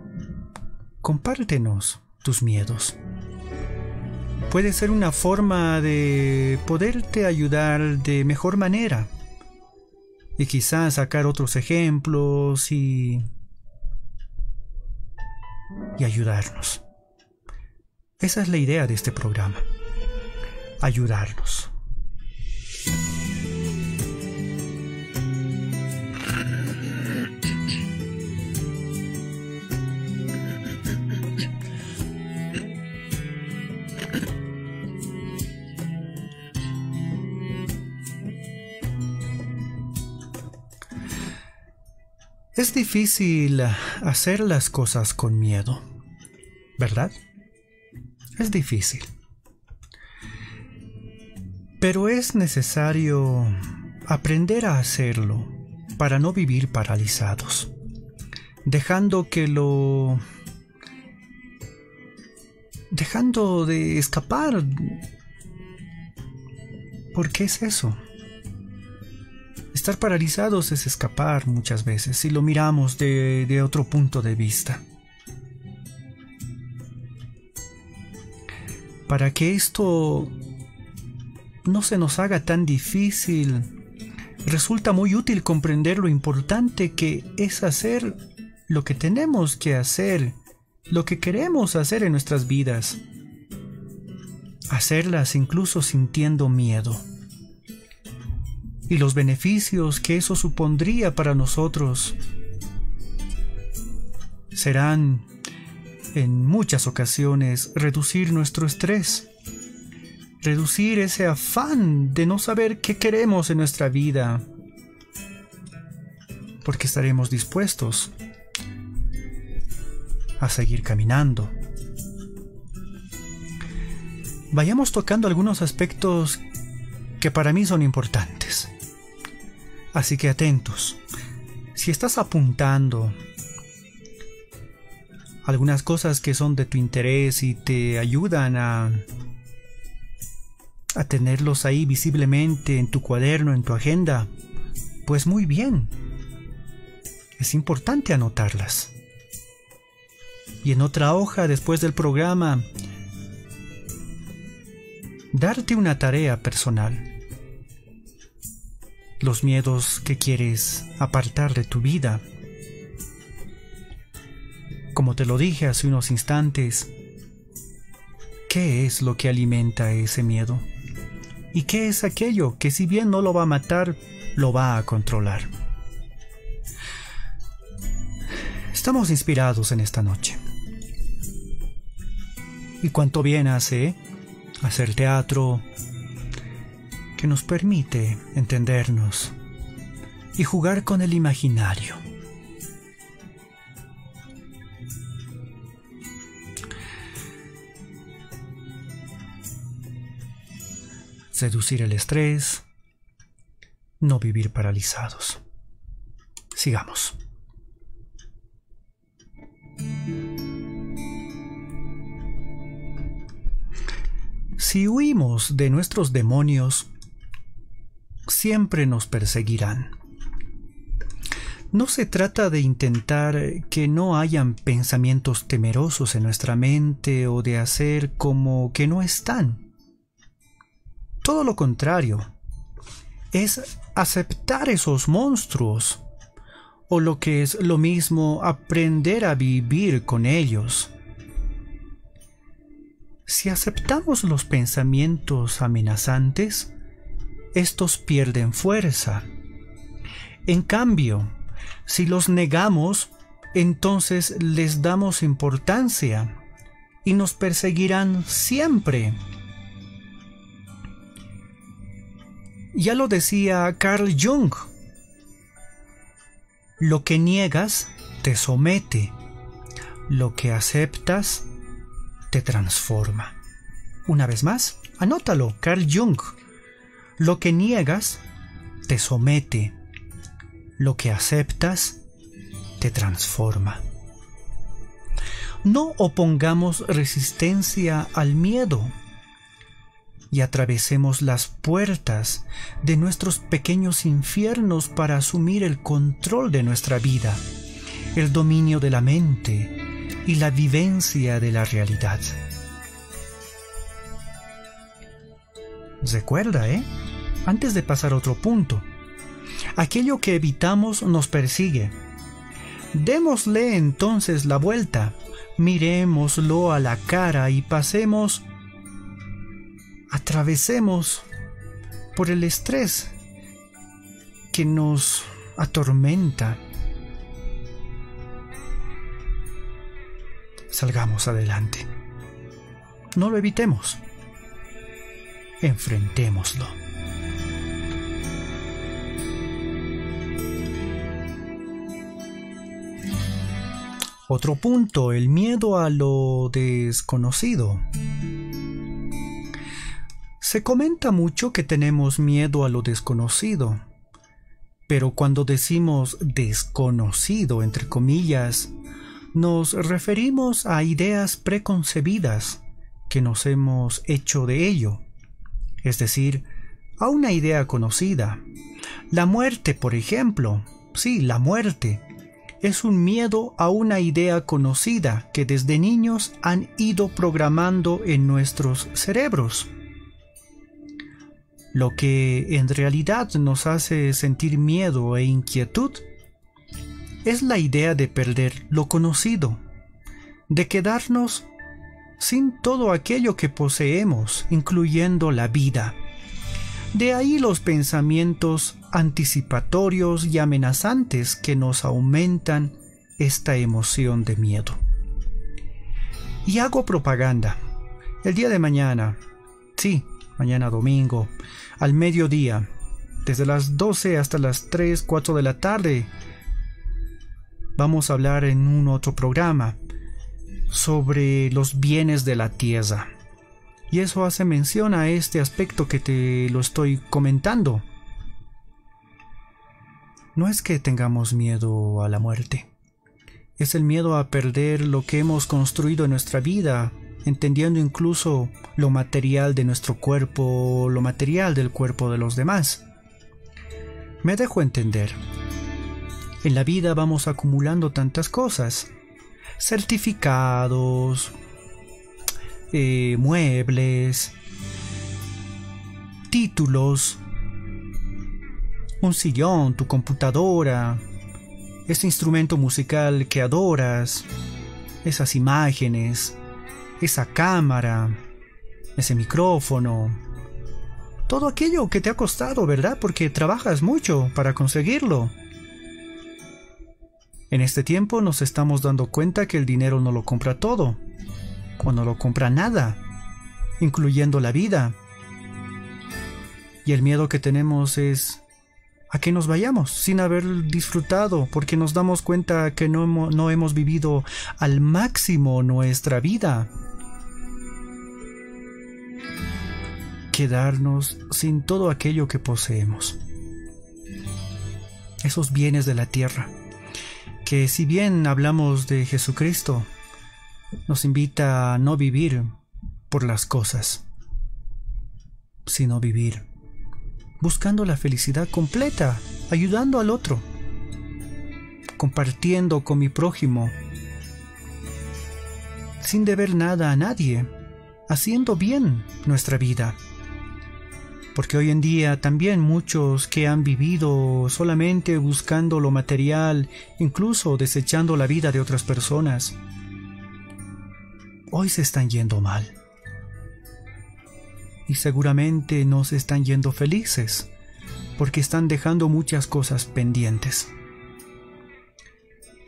compártenos tus miedos. Puede ser una forma de poderte ayudar de mejor manera y quizás sacar otros ejemplos y ayudarnos. Esa es la idea de este programa, ayudarnos. Es difícil hacer las cosas con miedo, ¿verdad? Es difícil. Pero es necesario aprender a hacerlo para no vivir paralizados, dejando de escapar. ¿Por qué es eso? Estar paralizados es escapar muchas veces, si lo miramos de otro punto de vista. Para que esto no se nos haga tan difícil, resulta muy útil comprender lo importante que es hacer lo que tenemos que hacer, lo que queremos hacer en nuestras vidas. Hacerlas incluso sintiendo miedo. Y los beneficios que eso supondría para nosotros serán, en muchas ocasiones, reducir nuestro estrés, reducir ese afán de no saber qué queremos en nuestra vida, porque estaremos dispuestos a seguir caminando. Vayamos tocando algunos aspectos que para mí son importantes. Así que atentos. Si estás apuntando algunas cosas que son de tu interés y te ayudan a tenerlos ahí visiblemente en tu cuaderno, en tu agenda, pues muy bien. Es importante anotarlas. y en otra hoja después del programa darte una tarea personal. Los miedos que quieres apartar de tu vida. Como te lo dije hace unos instantes, ¿qué es lo que alimenta ese miedo? ¿Y qué es aquello que, si bien no lo va a matar, lo va a controlar? Estamos inspirados en esta noche. Y cuánto bien hace hacer teatro, que nos permite entendernos y jugar con el imaginario. Seducir el estrés, no vivir paralizados. Sigamos. Si huimos de nuestros demonios, siempre nos perseguirán. No se trata de intentar que no hayan pensamientos temerosos en nuestra mente o de hacer como que no están. Todo lo contrario, es aceptar esos monstruos, o lo que es lo mismo, aprender a vivir con ellos. Si aceptamos los pensamientos amenazantes, estos pierden fuerza. En cambio, si los negamos, entonces les damos importancia y nos perseguirán siempre. Ya lo decía Carl Jung: lo que niegas te somete, lo que aceptas te transforma. Una vez más, anótalo, Carl Jung. Lo que niegas te somete, lo que aceptas te transforma. No opongamos resistencia al miedo y atravesemos las puertas de nuestros pequeños infiernos para asumir el control de nuestra vida, el dominio de la mente y la vivencia de la realidad. Recuerda, antes de pasar a otro punto, aquello que evitamos nos persigue. Démosle entonces la vuelta, mirémoslo a la cara y atravesemos por el estrés que nos atormenta. Salgamos adelante. No lo evitemos. Enfrentémoslo. Otro punto, el miedo a lo desconocido. Se comenta mucho que tenemos miedo a lo desconocido, pero cuando decimos desconocido, entre comillas, nos referimos a ideas preconcebidas que nos hemos hecho de ello, es decir, a una idea conocida. La muerte, por ejemplo, sí, la muerte, es un miedo a una idea conocida que desde niños han ido programando en nuestros cerebros. Lo que en realidad nos hace sentir miedo e inquietud es la idea de perder lo conocido, de quedarnos sin todo aquello que poseemos, incluyendo la vida. De ahí los pensamientos anticipatorios y amenazantes que nos aumentan esta emoción de miedo. Y hago propaganda. El día de mañana, sí, mañana domingo, al mediodía, desde las 12 hasta las 3, 4 de la tarde, vamos a hablar en un otro programa sobre los bienes de la tierra. Y eso hace mención a este aspecto que te lo estoy comentando. No es que tengamos miedo a la muerte. Es el miedo a perder lo que hemos construido en nuestra vida, entendiendo incluso lo material de nuestro cuerpo, lo material del cuerpo de los demás. Me dejo entender. En la vida vamos acumulando tantas cosas. certificados, muebles, títulos, un sillón, tu computadora, ese instrumento musical que adoras, esas imágenes, esa cámara, ese micrófono, todo aquello que te ha costado, ¿verdad? Porque trabajas mucho para conseguirlo. En este tiempo nos estamos dando cuenta que el dinero no lo compra todo, o no lo compra nada, incluyendo la vida. Y el miedo que tenemos es a que nos vayamos sin haber disfrutado, porque nos damos cuenta que no hemos vivido al máximo nuestra vida. Quedarnos sin todo aquello que poseemos. Esos bienes de la tierra, que si bien hablamos de Jesucristo, nos invita a no vivir por las cosas, sino vivir buscando la felicidad completa, ayudando al otro, compartiendo con mi prójimo, sin deber nada a nadie, haciendo bien nuestra vida. Porque hoy en día también muchos que han vivido solamente buscando lo material, incluso desechando la vida de otras personas, hoy se están yendo mal. Y seguramente no se están yendo felices, porque están dejando muchas cosas pendientes.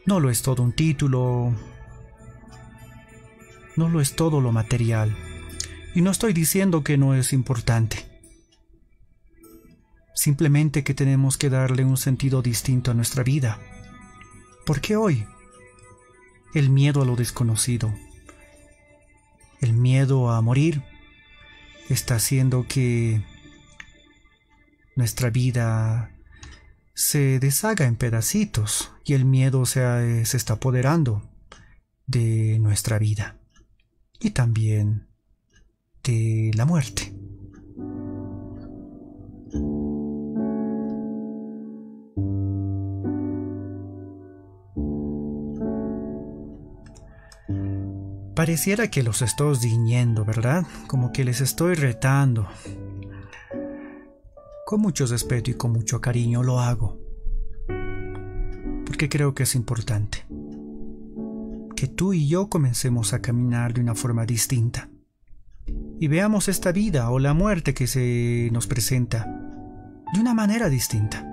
No lo es todo un título, no lo es todo lo material. Y no estoy diciendo que no es importante. Simplemente que tenemos que darle un sentido distinto a nuestra vida. Porque hoy, el miedo a lo desconocido, el miedo a morir, está haciendo que nuestra vida se deshaga en pedacitos y el miedo se está apoderando de nuestra vida y también de la muerte. Pareciera que los estoy riñendo, ¿verdad? Como que les estoy retando. Con mucho respeto y con mucho cariño lo hago. Porque creo que es importante que tú y yo comencemos a caminar de una forma distinta. Y veamos esta vida o la muerte que se nos presenta de una manera distinta.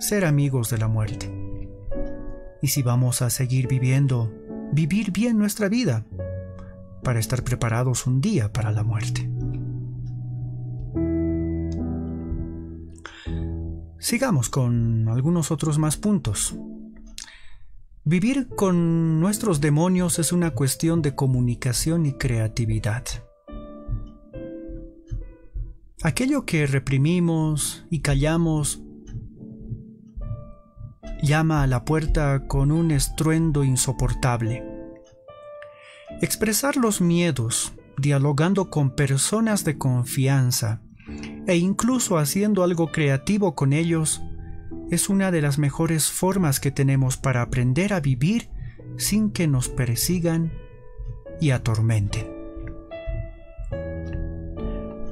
Ser amigos de la muerte. Y si vamos a seguir viviendo, vivir bien nuestra vida para estar preparados un día para la muerte. Sigamos con algunos otros más puntos. Vivir con nuestros demonios es una cuestión de comunicación y creatividad. Aquello que reprimimos y callamos llama a la puerta con un estruendo insoportable. Expresar los miedos, dialogando con personas de confianza e incluso haciendo algo creativo con ellos, es una de las mejores formas que tenemos para aprender a vivir sin que nos persigan y atormenten.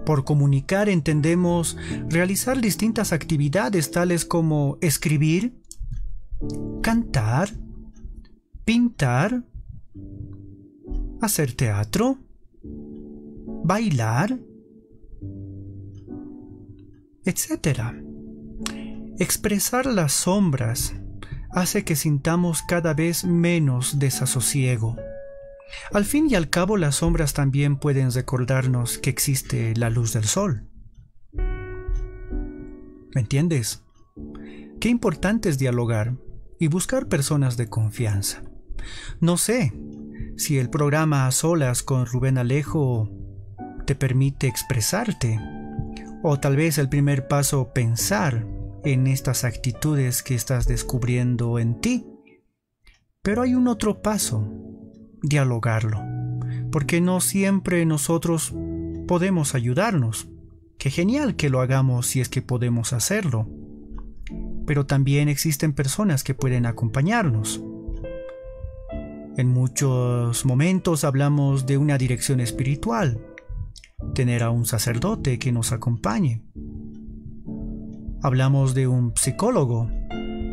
Por comunicar entendemos realizar distintas actividades tales como escribir, cantar, pintar, hacer teatro, bailar, etc. Expresar las sombras hace que sintamos cada vez menos desasosiego. Al fin y al cabo, las sombras también pueden recordarnos que existe la luz del sol. ¿Me entiendes? Qué importante es dialogar y buscar personas de confianza. No sé si el programa A Solas con Rubén Alejo te permite expresarte, o tal vez el primer paso pensar en estas actitudes que estás descubriendo en ti. Pero hay un otro paso, dialogarlo, porque no siempre nosotros podemos ayudarnos. Qué genial que lo hagamos si es que podemos hacerlo. Pero también existen personas que pueden acompañarnos. En muchos momentos hablamos de una dirección espiritual, tener a un sacerdote que nos acompañe. Hablamos de un psicólogo,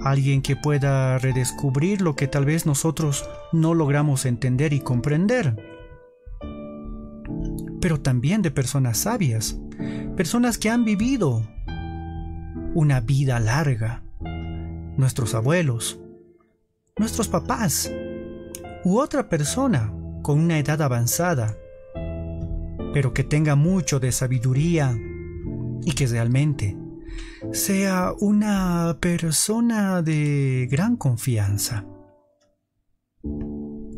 alguien que pueda redescubrir lo que tal vez nosotros no logramos entender y comprender. Pero también de personas sabias, personas que han vivido una vida larga, nuestros abuelos, nuestros papás, u otra persona con una edad avanzada, pero que tenga mucho de sabiduría y que realmente sea una persona de gran confianza.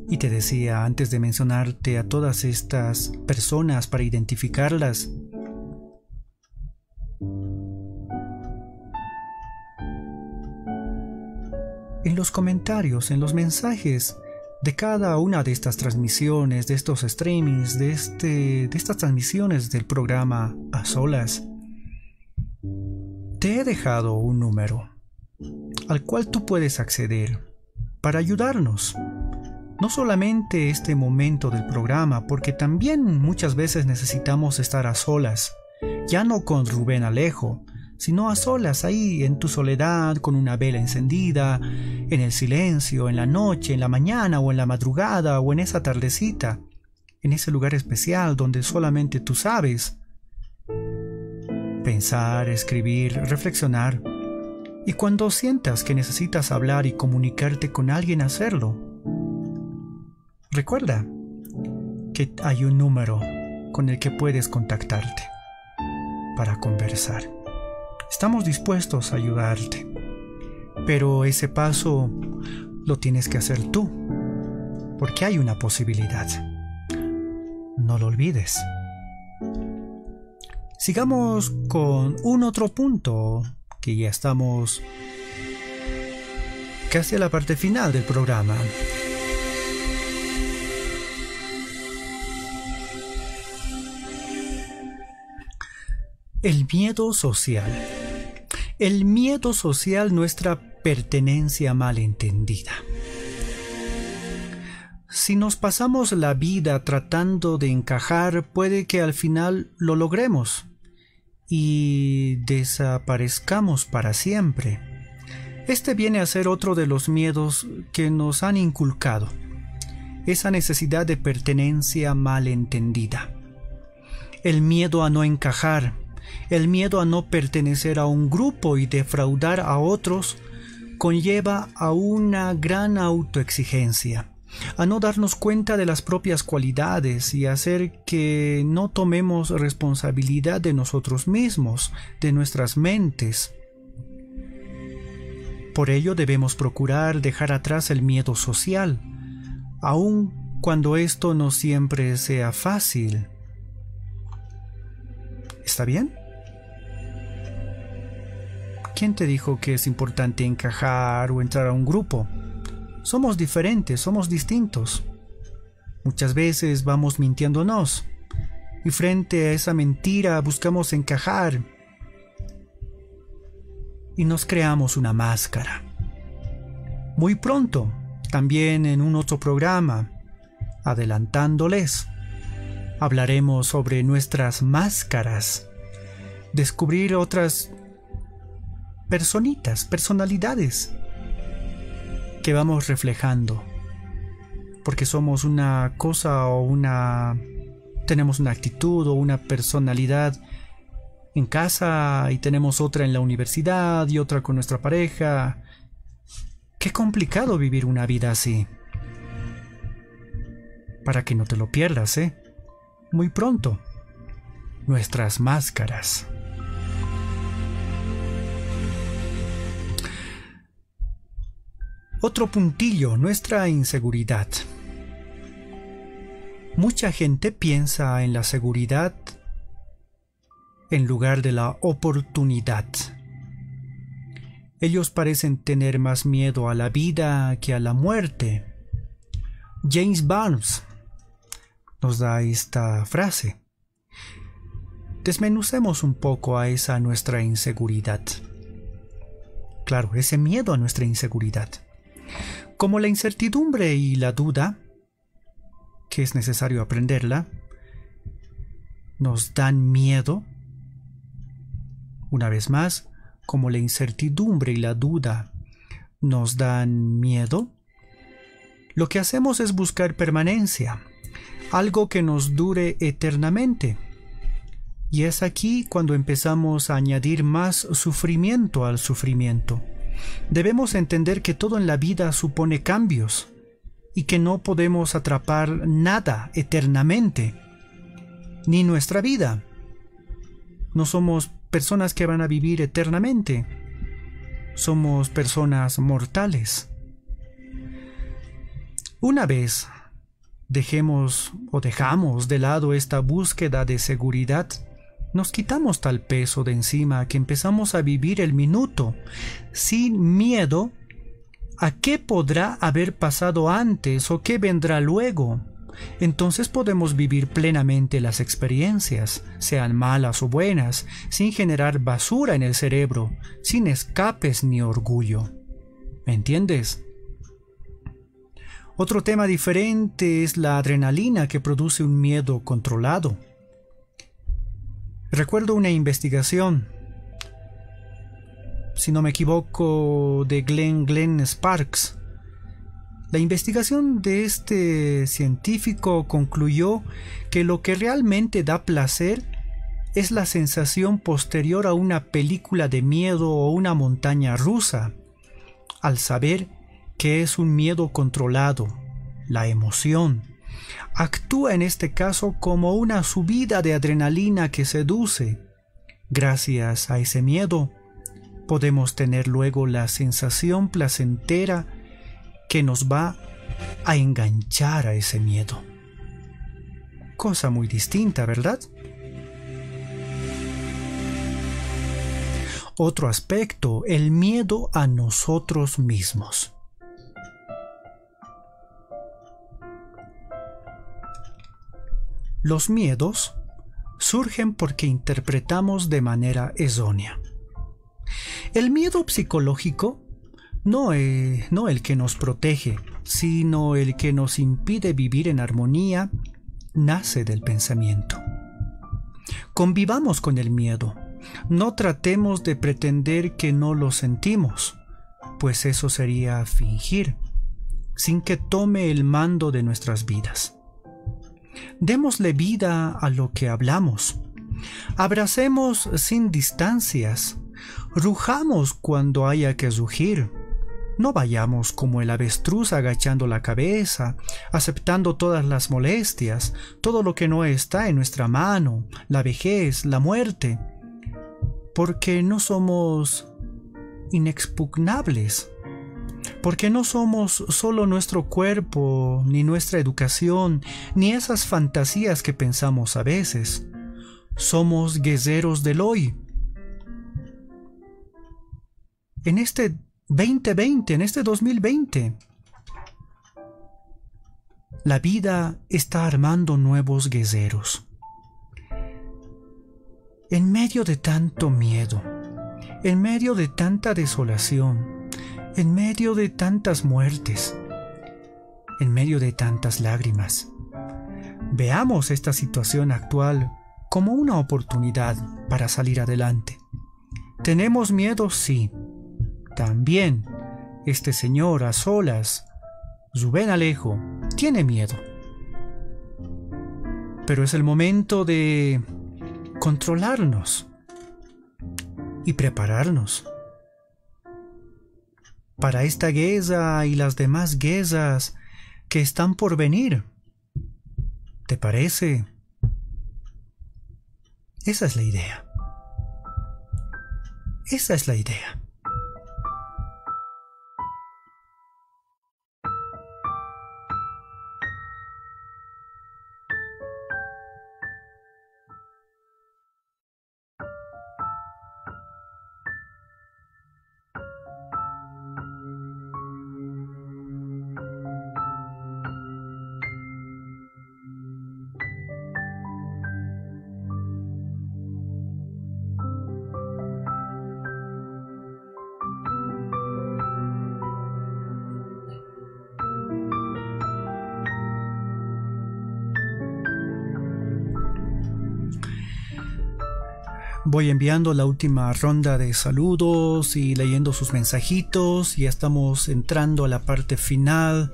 Y te decía antes de mencionarte a todas estas personas para identificarlas, en los comentarios, en los mensajes de cada una de estas transmisiones, de estos streamings, de estas transmisiones del programa A Solas, te he dejado un número al cual tú puedes acceder para ayudarnos. No solamente este momento del programa, porque también muchas veces necesitamos estar a solas, ya no con Rubén Alejo, sino a solas ahí en tu soledad, con una vela encendida, en el silencio, en la noche, en la mañana o en la madrugada o en esa tardecita, en ese lugar especial donde solamente tú sabes pensar, escribir, reflexionar. Y cuando sientas que necesitas hablar y comunicarte con alguien, hacerlo. Recuerda que hay un número con el que puedes contactarte para conversar. Estamos dispuestos a ayudarte, pero ese paso lo tienes que hacer tú, porque hay una posibilidad. No lo olvides. Sigamos con un otro punto, que ya estamos casi a la parte final del programa. El miedo social. El miedo social, nuestra pertenencia malentendida. Si nos pasamos la vida tratando de encajar, puede que al final lo logremos y desaparezcamos para siempre. Este viene a ser otro de los miedos que nos han inculcado, esa necesidad de pertenencia malentendida. El miedo a no encajar, el miedo a no pertenecer a un grupo y defraudar a otros conlleva a una gran autoexigencia, a no darnos cuenta de las propias cualidades y hacer que no tomemos responsabilidad de nosotros mismos, de nuestras mentes. Por ello debemos procurar dejar atrás el miedo social, aun cuando esto no siempre sea fácil. ¿Está bien? ¿Quién te dijo que es importante encajar o entrar a un grupo? Somos diferentes, somos distintos. Muchas veces vamos mintiéndonos y frente a esa mentira buscamos encajar y nos creamos una máscara. Muy pronto, también en un otro programa, adelantándoles, hablaremos sobre nuestras máscaras, descubrir otras personitas, personalidades que vamos reflejando, porque somos una cosa o tenemos una actitud o una personalidad en casa y tenemos otra en la universidad y otra con nuestra pareja. Qué complicado vivir una vida así. Para que no te lo pierdas, muy pronto, nuestras máscaras. Otro puntillo, nuestra inseguridad. Mucha gente piensa en la seguridad en lugar de la oportunidad. Ellos parecen tener más miedo a la vida que a la muerte. James Barnes nos da esta frase. Desmenucemos un poco a esa nuestra inseguridad. Claro, ese miedo a nuestra inseguridad. Como la incertidumbre y la duda, que es necesario aprenderla, nos dan miedo. Una vez más, como la incertidumbre y la duda nos dan miedo, lo que hacemos es buscar permanencia, algo que nos dure eternamente. Y es aquí cuando empezamos a añadir más sufrimiento al sufrimiento. Debemos entender que todo en la vida supone cambios y que no podemos atrapar nada eternamente, ni nuestra vida. No somos personas que van a vivir eternamente. Somos personas mortales. Una vez dejamos de lado esta búsqueda de seguridad, nos quitamos tal peso de encima que empezamos a vivir el minuto sin miedo a qué podrá haber pasado antes o qué vendrá luego. Entonces podemos vivir plenamente las experiencias, sean malas o buenas, sin generar basura en el cerebro, sin escapes ni orgullo. ¿Me entiendes? Otro tema diferente es la adrenalina que produce un miedo controlado. Recuerdo una investigación, si no me equivoco, de Glenn Sparks. La investigación de este científico concluyó que lo que realmente da placer es la sensación posterior a una película de miedo o una montaña rusa, al saber que es un miedo controlado. La emoción actúa en este caso como una subida de adrenalina que seduce. Gracias a ese miedo, podemos tener luego la sensación placentera que nos va a enganchar a ese miedo. Cosa muy distinta, ¿verdad? Otro aspecto, el miedo a nosotros mismos. Los miedos surgen porque interpretamos de manera errónea. El miedo psicológico, no el que nos protege, sino el que nos impide vivir en armonía, nace del pensamiento. Convivamos con el miedo. No tratemos de pretender que no lo sentimos, pues eso sería fingir, sin que tome el mando de nuestras vidas. Démosle vida a lo que hablamos. Abracemos sin distancias. Rujamos cuando haya que rugir. No vayamos como el avestruz agachando la cabeza, aceptando todas las molestias, todo lo que no está en nuestra mano, la vejez, la muerte, porque no somos inexpugnables. Porque no somos solo nuestro cuerpo, ni nuestra educación, ni esas fantasías que pensamos a veces. Somos guerreros del hoy. En este 2020, en este 2020, la vida está armando nuevos guerreros. En medio de tanto miedo, en medio de tanta desolación, en medio de tantas muertes, en medio de tantas lágrimas, veamos esta situación actual como una oportunidad para salir adelante. ¿Tenemos miedo? Sí. También este señor a solas, Rubén Alejo, tiene miedo. Pero es el momento de controlarnos y prepararnos para esta guerra y las demás guerras que están por venir. ¿Te parece? Esa es la idea. Esa es la idea. Voy enviando la última ronda de saludos y leyendo sus mensajitos. Ya estamos entrando a la parte final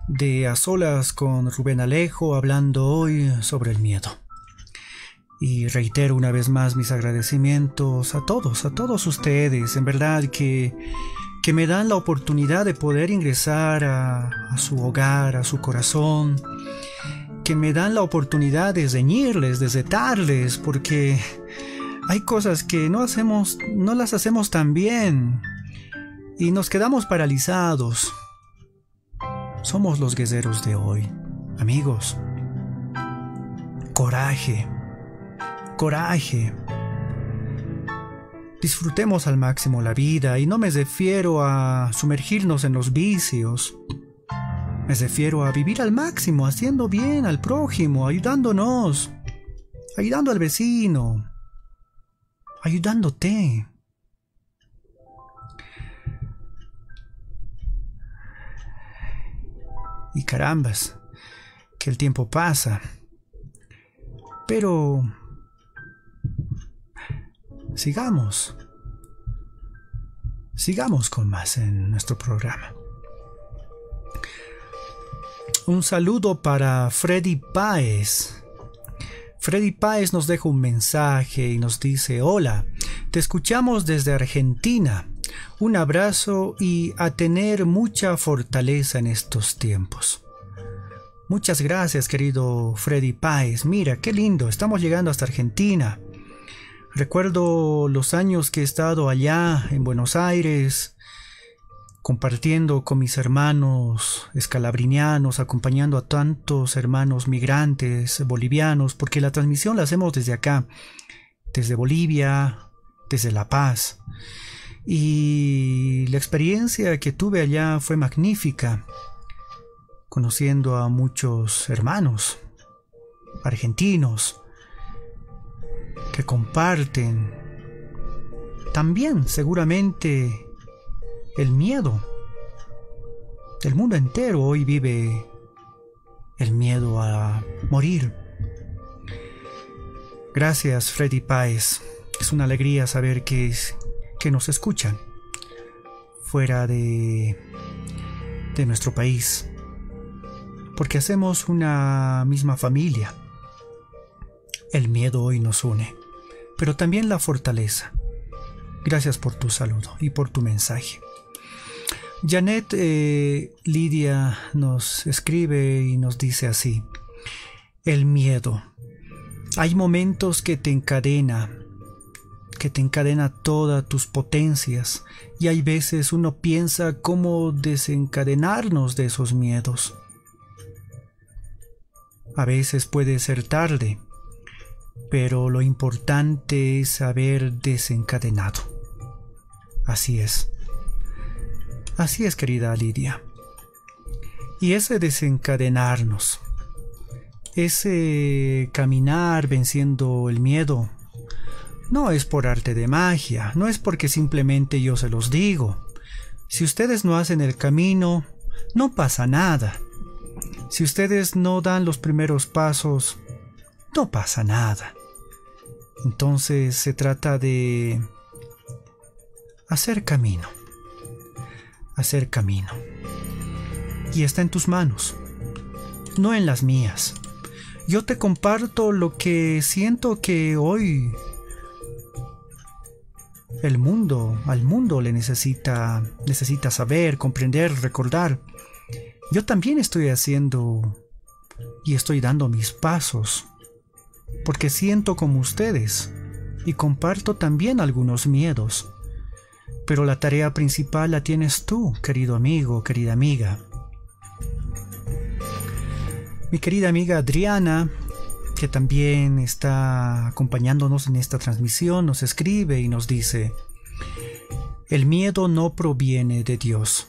de A Solas con Rubén Alejo, hablando hoy sobre el miedo. Y reitero una vez más mis agradecimientos a todos ustedes, en verdad que me dan la oportunidad de poder ingresar a su hogar, a su corazón, que me dan la oportunidad de ceñirles, de zetarles, porque hay cosas que no las hacemos tan bien y nos quedamos paralizados. Somos los guerreros de hoy, amigos. Coraje. Disfrutemos al máximo la vida, y no me refiero a sumergirnos en los vicios. Me refiero a vivir al máximo, haciendo bien al prójimo, ayudándonos, ayudando al vecino, ayudándote. Y carambas, que el tiempo pasa. Pero sigamos con más en nuestro programa. Un saludo para Freddy Páez. Freddy Páez nos deja un mensaje y nos dice: hola, te escuchamos desde Argentina. Un abrazo y a tener mucha fortaleza en estos tiempos. Muchas gracias, querido Freddy Páez. Mira, qué lindo, estamos llegando hasta Argentina. Recuerdo los años que he estado allá en Buenos Aires, compartiendo con mis hermanos escalabrinianos, acompañando a tantos hermanos migrantes bolivianos, porque la transmisión la hacemos desde acá, desde Bolivia, desde La Paz. Y la experiencia que tuve allá fue magnífica, conociendo a muchos hermanos argentinos que comparten también seguramente el miedo. El mundo entero hoy vive el miedo a morir. Gracias, Freddy Páez. Es una alegría saber que nos escuchan fuera de nuestro país, porque hacemos una misma familia. El miedo hoy nos une, pero también la fortaleza. Gracias por tu saludo y por tu mensaje. Janet Lidia nos escribe y nos dice así: el miedo. Hay momentos que te encadena todas tus potencias, y hay veces uno piensa cómo desencadenarnos de esos miedos. A veces puede ser tarde, pero lo importante es haber desencadenado. Así es, querida Lidia. Y ese desencadenarnos, ese caminar venciendo el miedo, no es por arte de magia, no es porque simplemente yo se los digo. Si ustedes no hacen el camino, no pasa nada. Si ustedes no dan los primeros pasos, no pasa nada. Entonces se trata de hacer camino. Y está en tus manos, no en las mías. Yo te comparto lo que siento que hoy al mundo le necesita saber, comprender, recordar. Yo también estoy haciendo y estoy dando mis pasos, porque siento como ustedes y comparto también algunos miedos. Pero la tarea principal la tienes tú, querido amigo, querida amiga. Mi querida amiga Adriana, que también está acompañándonos en esta transmisión, nos escribe y nos dice: el miedo no proviene de Dios,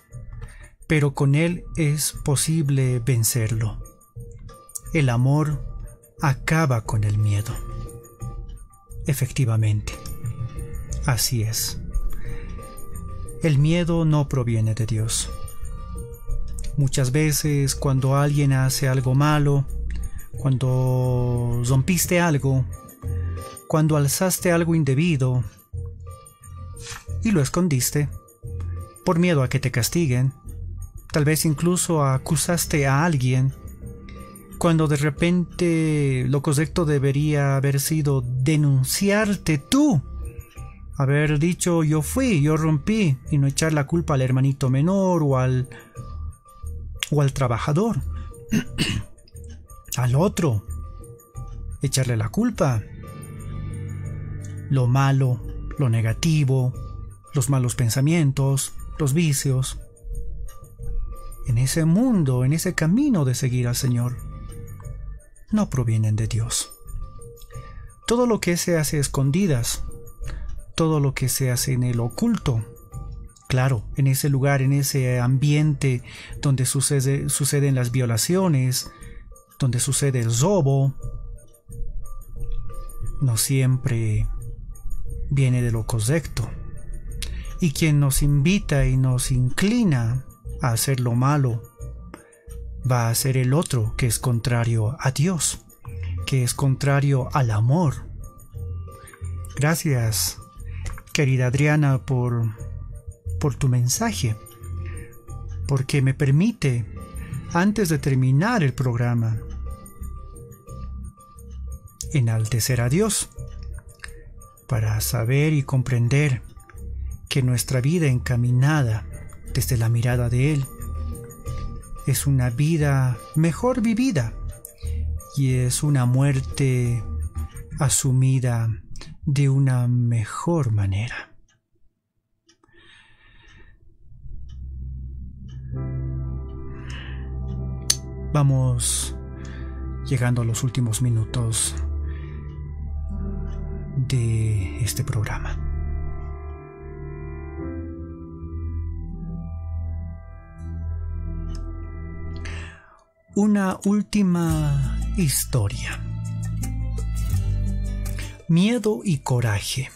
pero con él es posible vencerlo. El amor acaba con el miedo. Efectivamente, así es. El miedo no proviene de Dios. Muchas veces cuando alguien hace algo malo, cuando rompiste algo, cuando alzaste algo indebido y lo escondiste por miedo a que te castiguen. Tal vez incluso acusaste a alguien cuando de repente lo correcto debería haber sido denunciarte tú. Haber dicho yo fui, yo rompí, y no echar la culpa al hermanito menor o al trabajador. Al otro. Echarle la culpa. Lo malo, lo negativo, los malos pensamientos, los vicios. En ese mundo, en ese camino de seguir al Señor, no provienen de Dios. Todo lo que se hace a escondidas, todo lo que se hace en el oculto, claro, en ese lugar, en ese ambiente donde suceden las violaciones, donde sucede el robo, no siempre viene de lo correcto. Y quien nos invita y nos inclina a hacer lo malo va a ser el otro, que es contrario a Dios, que es contrario al amor. Gracias, querida Adriana, por tu mensaje, porque me permite, antes de terminar el programa, enaltecer a Dios, para saber y comprender que nuestra vida encaminada desde la mirada de Él es una vida mejor vivida y es una muerte asumida de una mejor manera. Vamos llegando a los últimos minutos de este programa. Una última historia. Miedo y coraje.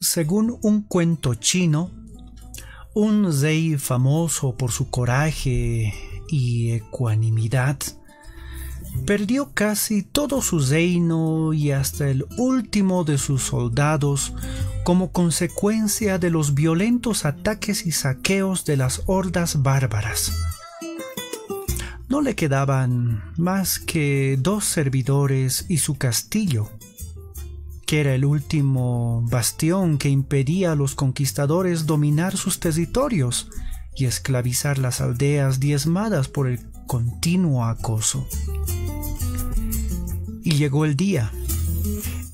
Según un cuento chino, un rey famoso por su coraje y ecuanimidad perdió casi todo su reino y hasta el último de sus soldados como consecuencia de los violentos ataques y saqueos de las hordas bárbaras. No le quedaban más que 2 servidores y su castillo, que era el último bastión que impedía a los conquistadores dominar sus territorios y esclavizar las aldeas diezmadas por el continuo acoso. Y llegó el día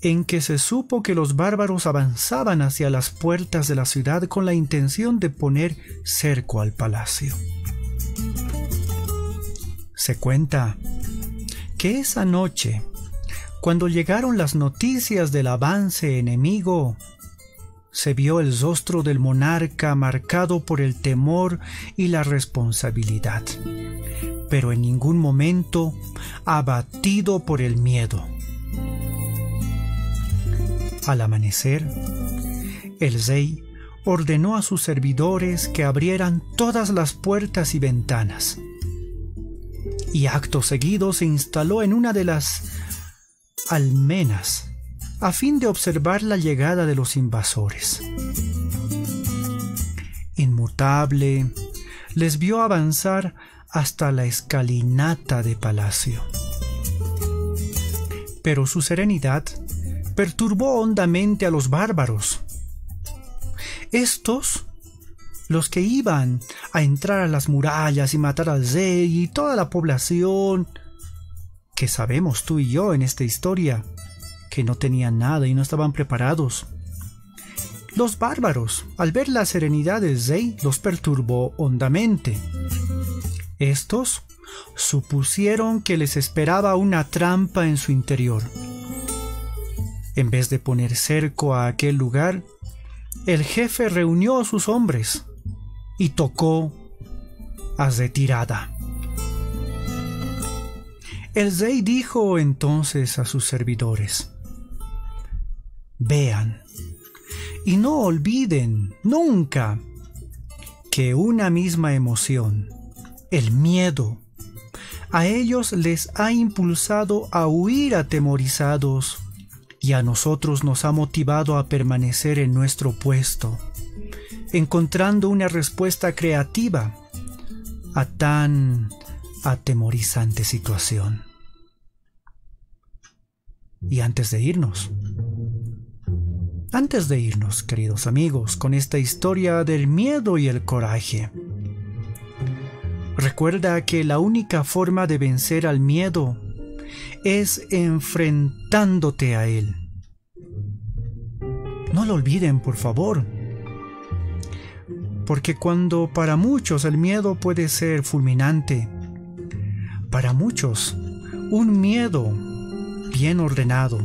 en que se supo que los bárbaros avanzaban hacia las puertas de la ciudad con la intención de poner cerco al palacio. Se cuenta que esa noche, cuando llegaron las noticias del avance enemigo, se vio el rostro del monarca marcado por el temor y la responsabilidad, pero en ningún momento abatido por el miedo. Al amanecer, el rey ordenó a sus servidores que abrieran todas las puertas y ventanas, y acto seguido se instaló en una de las almenas a fin de observar la llegada de los invasores. Inmutable, les vio avanzar hasta la escalinata de palacio. Pero su serenidad perturbó hondamente a los bárbaros. Estos, los que iban a entrar a las murallas y matar al rey y toda la población, que sabemos tú y yo en esta historia, que no tenían nada y no estaban preparados. Los bárbaros, al ver la serenidad del rey, los perturbó hondamente. Estos supusieron que les esperaba una trampa en su interior. En vez de poner cerco a aquel lugar, el jefe reunió a sus hombres y tocó a retirada. El rey dijo entonces a sus servidores: vean y no olviden nunca que una misma emoción, el miedo, a ellos les ha impulsado a huir atemorizados y a nosotros nos ha motivado a permanecer en nuestro puesto, encontrando una respuesta creativa a tan atemorizante situación. Y antes de irnos, queridos amigos, con esta historia del miedo y el coraje, recuerda que la única forma de vencer al miedo es enfrentándote a él. No lo olviden, por favor, porque cuando para muchos el miedo puede ser fulminante, para muchos un miedo bien ordenado,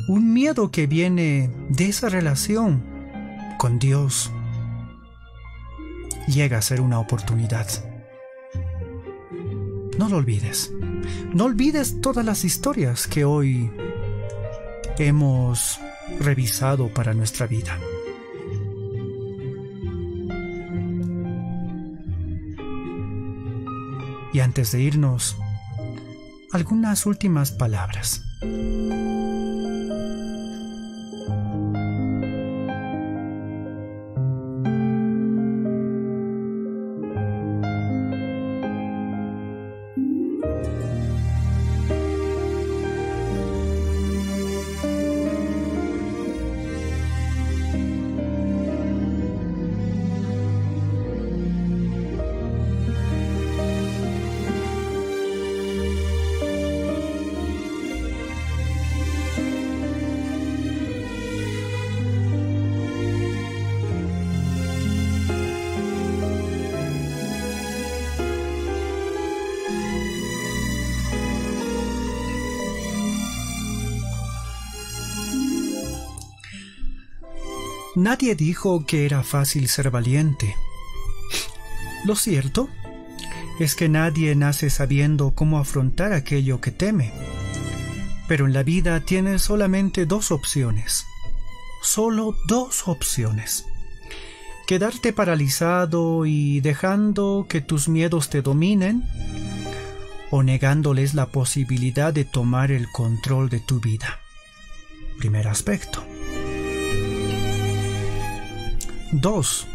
un miedo que viene de esa relación con Dios, llega a ser una oportunidad. No lo olvides. No olvides todas las historias que hoy hemos revisado para nuestra vida. Y antes de irnos, algunas últimas palabras. Nadie dijo que era fácil ser valiente. Lo cierto es que nadie nace sabiendo cómo afrontar aquello que teme. Pero en la vida tienes solamente dos opciones. Solo dos opciones. Quedarte paralizado y dejando que tus miedos te dominen, o negándoles la posibilidad de tomar el control de tu vida. Primer aspecto. 2.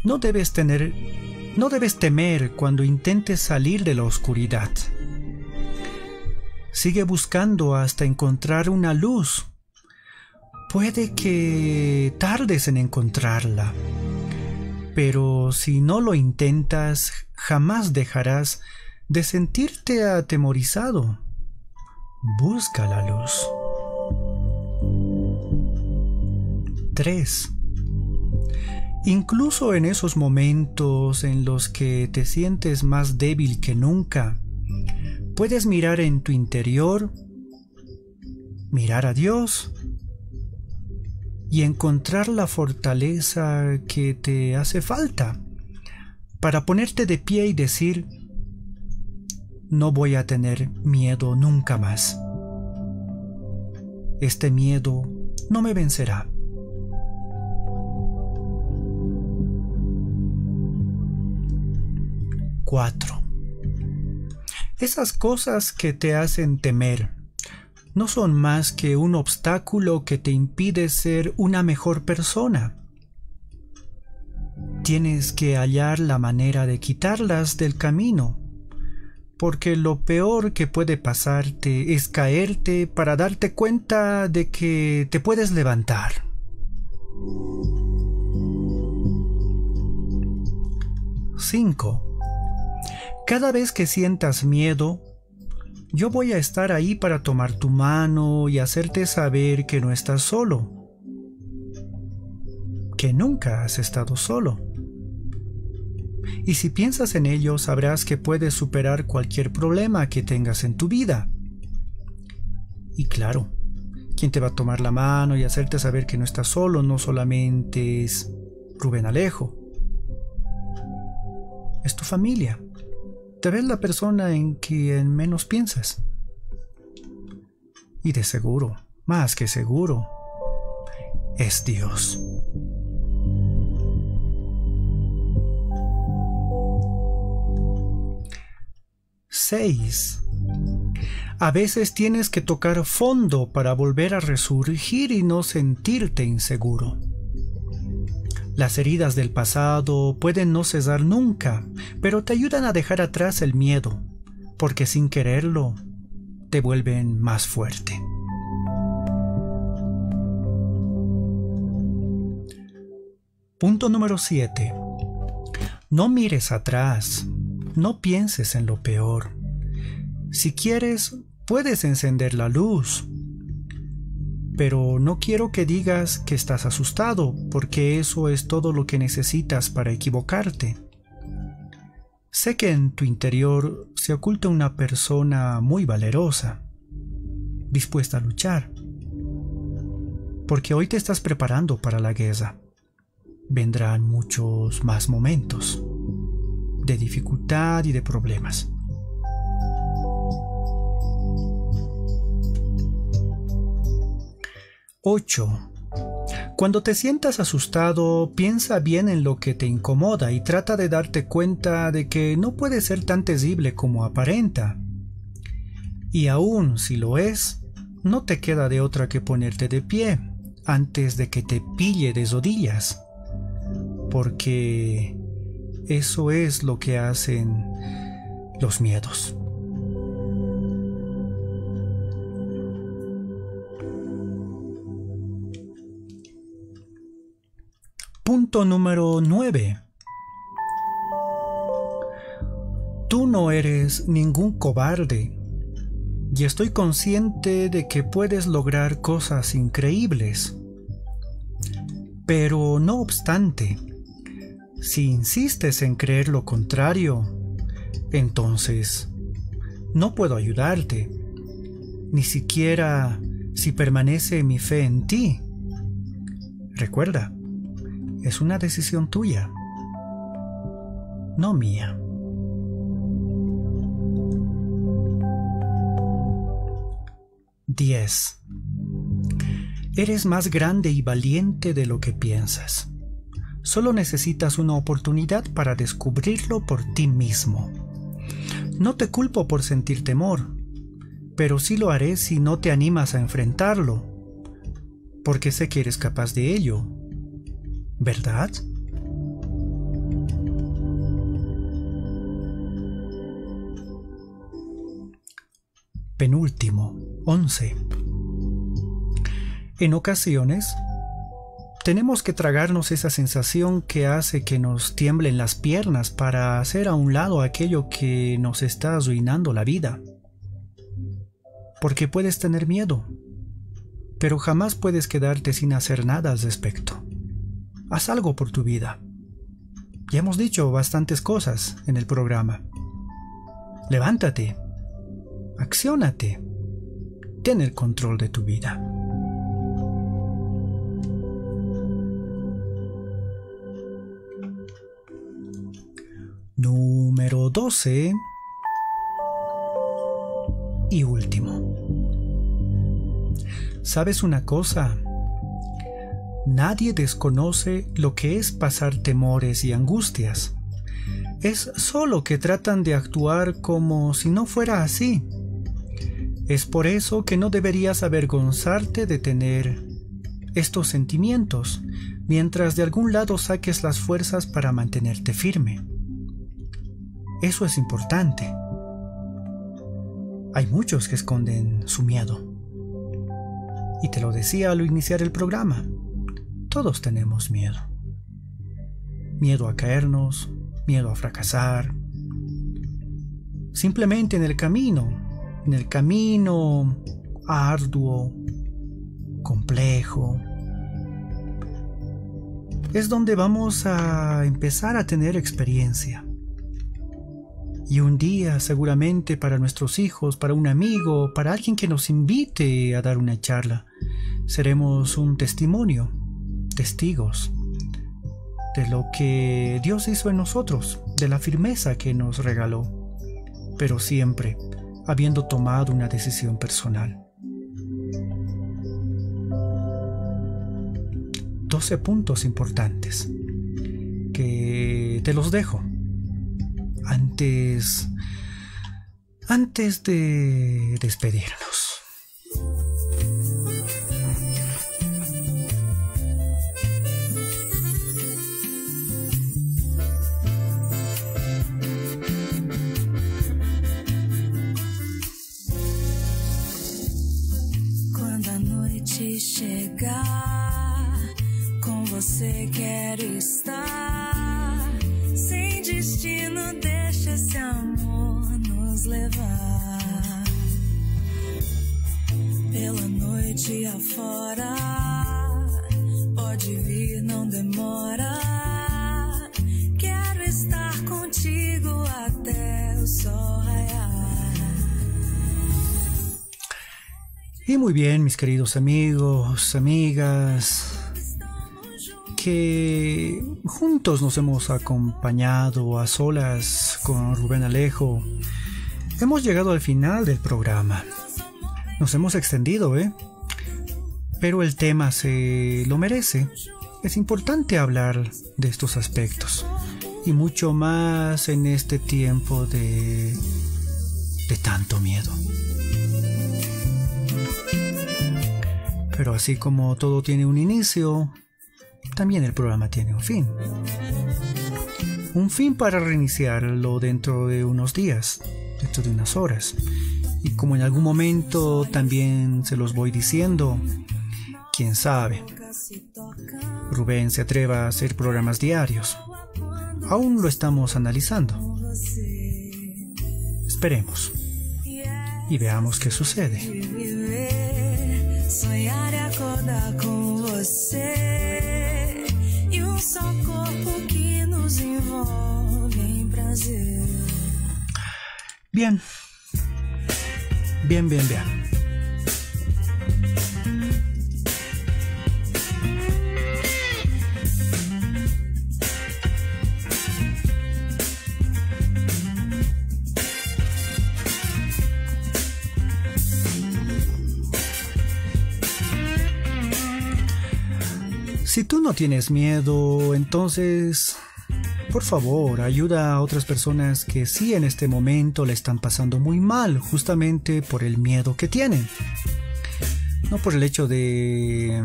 No debes temer cuando intentes salir de la oscuridad. Sigue buscando hasta encontrar una luz. Puede que tardes en encontrarla, pero si no lo intentas, jamás dejarás de sentirte atemorizado. Busca la luz. 3. Incluso en esos momentos en los que te sientes más débil que nunca, puedes mirar en tu interior, mirar a Dios y encontrar la fortaleza que te hace falta para ponerte de pie y decir: no voy a tener miedo nunca más. Este miedo no me vencerá. 4. Esas cosas que te hacen temer no son más que un obstáculo que te impide ser una mejor persona. Tienes que hallar la manera de quitarlas del camino, porque lo peor que puede pasarte es caerte para darte cuenta de que te puedes levantar. 5. Cada vez que sientas miedo, yo voy a estar ahí para tomar tu mano y hacerte saber que no estás solo, que nunca has estado solo. Y si piensas en ello, sabrás que puedes superar cualquier problema que tengas en tu vida. Y claro, quien te va a tomar la mano y hacerte saber que no estás solo no solamente es Rubén Alejo, es tu familia. te ves la persona en quien menos piensas. Y de seguro, más que seguro, es Dios. Seis. A veces tienes que tocar fondo para volver a resurgir y no sentirte inseguro. Las heridas del pasado pueden no cesar nunca, pero te ayudan a dejar atrás el miedo, porque sin quererlo, te vuelven más fuerte. Punto número 7. No mires atrás, no pienses en lo peor. Si quieres, puedes encender la luz. Pero no quiero que digas que estás asustado, porque eso es todo lo que necesitas para equivocarte. Sé que en tu interior se oculta una persona muy valerosa, dispuesta a luchar, porque hoy te estás preparando para la guerra. Vendrán muchos más momentos de dificultad y de problemas. 8. Cuando te sientas asustado, piensa bien en lo que te incomoda y trata de darte cuenta de que no puede ser tan terrible como aparenta. Y aún si lo es, no te queda de otra que ponerte de pie antes de que te pille de rodillas, porque eso es lo que hacen los miedos. Punto número 9. Tú no eres ningún cobarde y estoy consciente de que puedes lograr cosas increíbles. Pero no obstante, si insistes en creer lo contrario, entonces no puedo ayudarte, ni siquiera si permanece mi fe en ti. Recuerda, es una decisión tuya, no mía. Diez. Eres más grande y valiente de lo que piensas. Solo necesitas una oportunidad para descubrirlo por ti mismo. No te culpo por sentir temor, pero sí lo haré si no te animas a enfrentarlo, porque sé que eres capaz de ello. ¿Verdad? Penúltimo, 11. En ocasiones, tenemos que tragarnos esa sensación que hace que nos tiemblen las piernas para hacer a un lado aquello que nos está arruinando la vida. Porque puedes tener miedo, pero jamás puedes quedarte sin hacer nada al respecto. Haz algo por tu vida. Ya hemos dicho bastantes cosas en el programa. Levántate. Acciónate. Ten el control de tu vida. Número 12. Y último. ¿Sabes una cosa? Nadie desconoce lo que es pasar temores y angustias. Es solo que tratan de actuar como si no fuera así. Es por eso que no deberías avergonzarte de tener estos sentimientos, mientras de algún lado saques las fuerzas para mantenerte firme. Eso es importante. Hay muchos que esconden su miedo. Y te lo decía al iniciar el programa. Todos tenemos miedo. Miedo a caernos, miedo a fracasar. Simplemente en el camino arduo, complejo, es donde vamos a empezar a tener experiencia. Y un día, seguramente para nuestros hijos, para un amigo, para alguien que nos invite a dar una charla, seremos un testimonio, testigos de lo que Dios hizo en nosotros, de la firmeza que nos regaló. pero siempre habiendo tomado una decisión personal. 12 puntos importantes que te los dejo antes de despedirnos. Quando a noite chegar, com você quero estar. Sem destino, deixa esse amor nos levar. Pela noite afora, pode vir, não demora. Quero estar contigo até o sol raiar. Y muy bien, mis queridos amigos, amigas, que juntos nos hemos acompañado a solas con Rubén Alejo. Hemos llegado al final del programa. Nos hemos extendido, pero el tema se lo merece. Es importante hablar de estos aspectos, y mucho más en este tiempo de tanto miedo. Pero así como todo tiene un inicio, también el programa tiene un fin. Un fin para reiniciarlo dentro de unos días, dentro de unas horas. Y como en algún momento también se los voy diciendo, quién sabe, Rubén se atreva a hacer programas diarios. Aún lo estamos analizando. Esperemos y veamos qué sucede. Sonhar e acordar com você, e só corpo que nos envolve em prazer. Bien. Si tú no tienes miedo, entonces, por favor, ayuda a otras personas que sí en este momento le están pasando muy mal, justamente por el miedo que tienen. No por el hecho de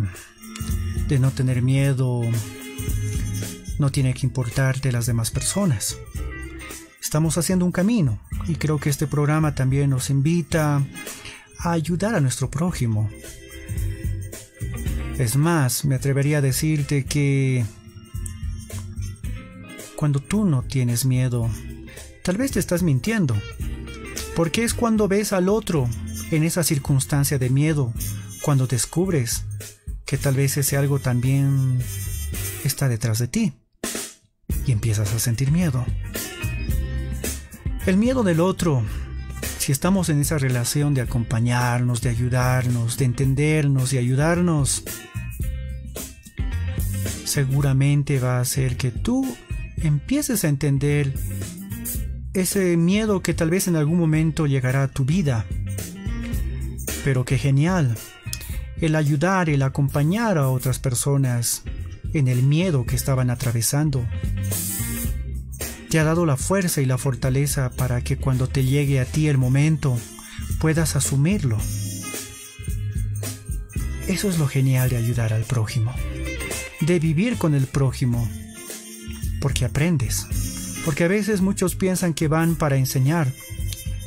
no tener miedo, no tiene que importarte las demás personas. Estamos haciendo un camino, y creo que este programa también nos invita a ayudar a nuestro prójimo. Es más, me atrevería a decirte que cuando tú no tienes miedo, tal vez te estás mintiendo, porque es cuando ves al otro en esa circunstancia de miedo, cuando descubres que tal vez ese algo también está detrás de ti, y empiezas a sentir miedo. El miedo del otro, si estamos en esa relación de acompañarnos, de ayudarnos, de entendernos y ayudarnos, seguramente va a hacer que tú empieces a entender ese miedo que tal vez en algún momento llegará a tu vida. Pero qué genial, el ayudar, el acompañar a otras personas en el miedo que estaban atravesando, te ha dado la fuerza y la fortaleza para que cuando te llegue a ti el momento, puedas asumirlo. Eso es lo genial de ayudar al prójimo, de vivir con el prójimo, porque aprendes. Porque a veces muchos piensan que van para enseñar.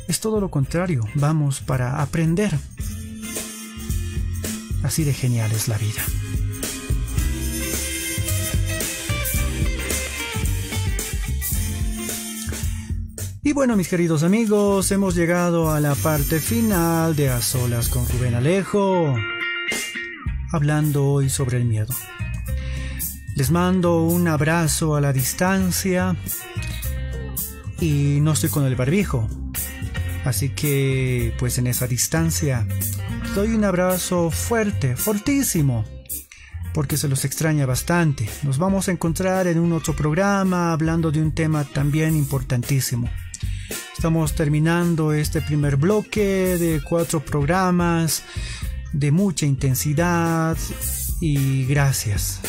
Es todo lo contrario, vamos para aprender. Así de genial es la vida. Y bueno, mis queridos amigos, hemos llegado a la parte final de A Solas con Rubén Alejo, hablando hoy sobre el miedo. Les mando un abrazo a la distancia y no estoy con el barbijo, así que pues en esa distancia doy un abrazo fuerte, fortísimo, porque se los extraña bastante. Nos vamos a encontrar en un otro programa hablando de un tema también importantísimo. Estamos terminando este primer bloque de 4 programas de mucha intensidad y gracias.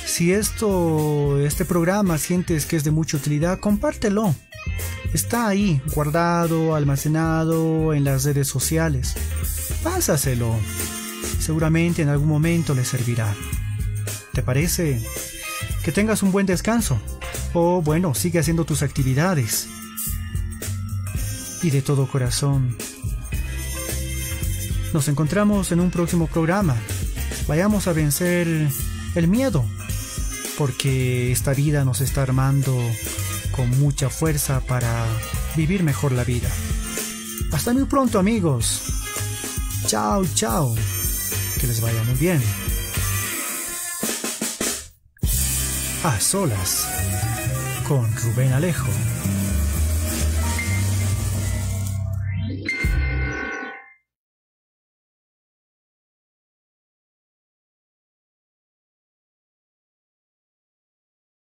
Si este programa sientes que es de mucha utilidad, compártelo. Está ahí, guardado, almacenado en las redes sociales. Pásaselo. Seguramente en algún momento le servirá. ¿Te parece? Que tengas un buen descanso. O bueno, sigue haciendo tus actividades. Y de todo corazón, nos encontramos en un próximo programa. Vayamos a vencer el miedo, porque esta vida nos está armando con mucha fuerza para vivir mejor la vida. Hasta muy pronto, amigos. Chao. Que les vaya muy bien. A solas con Rubén Alejo.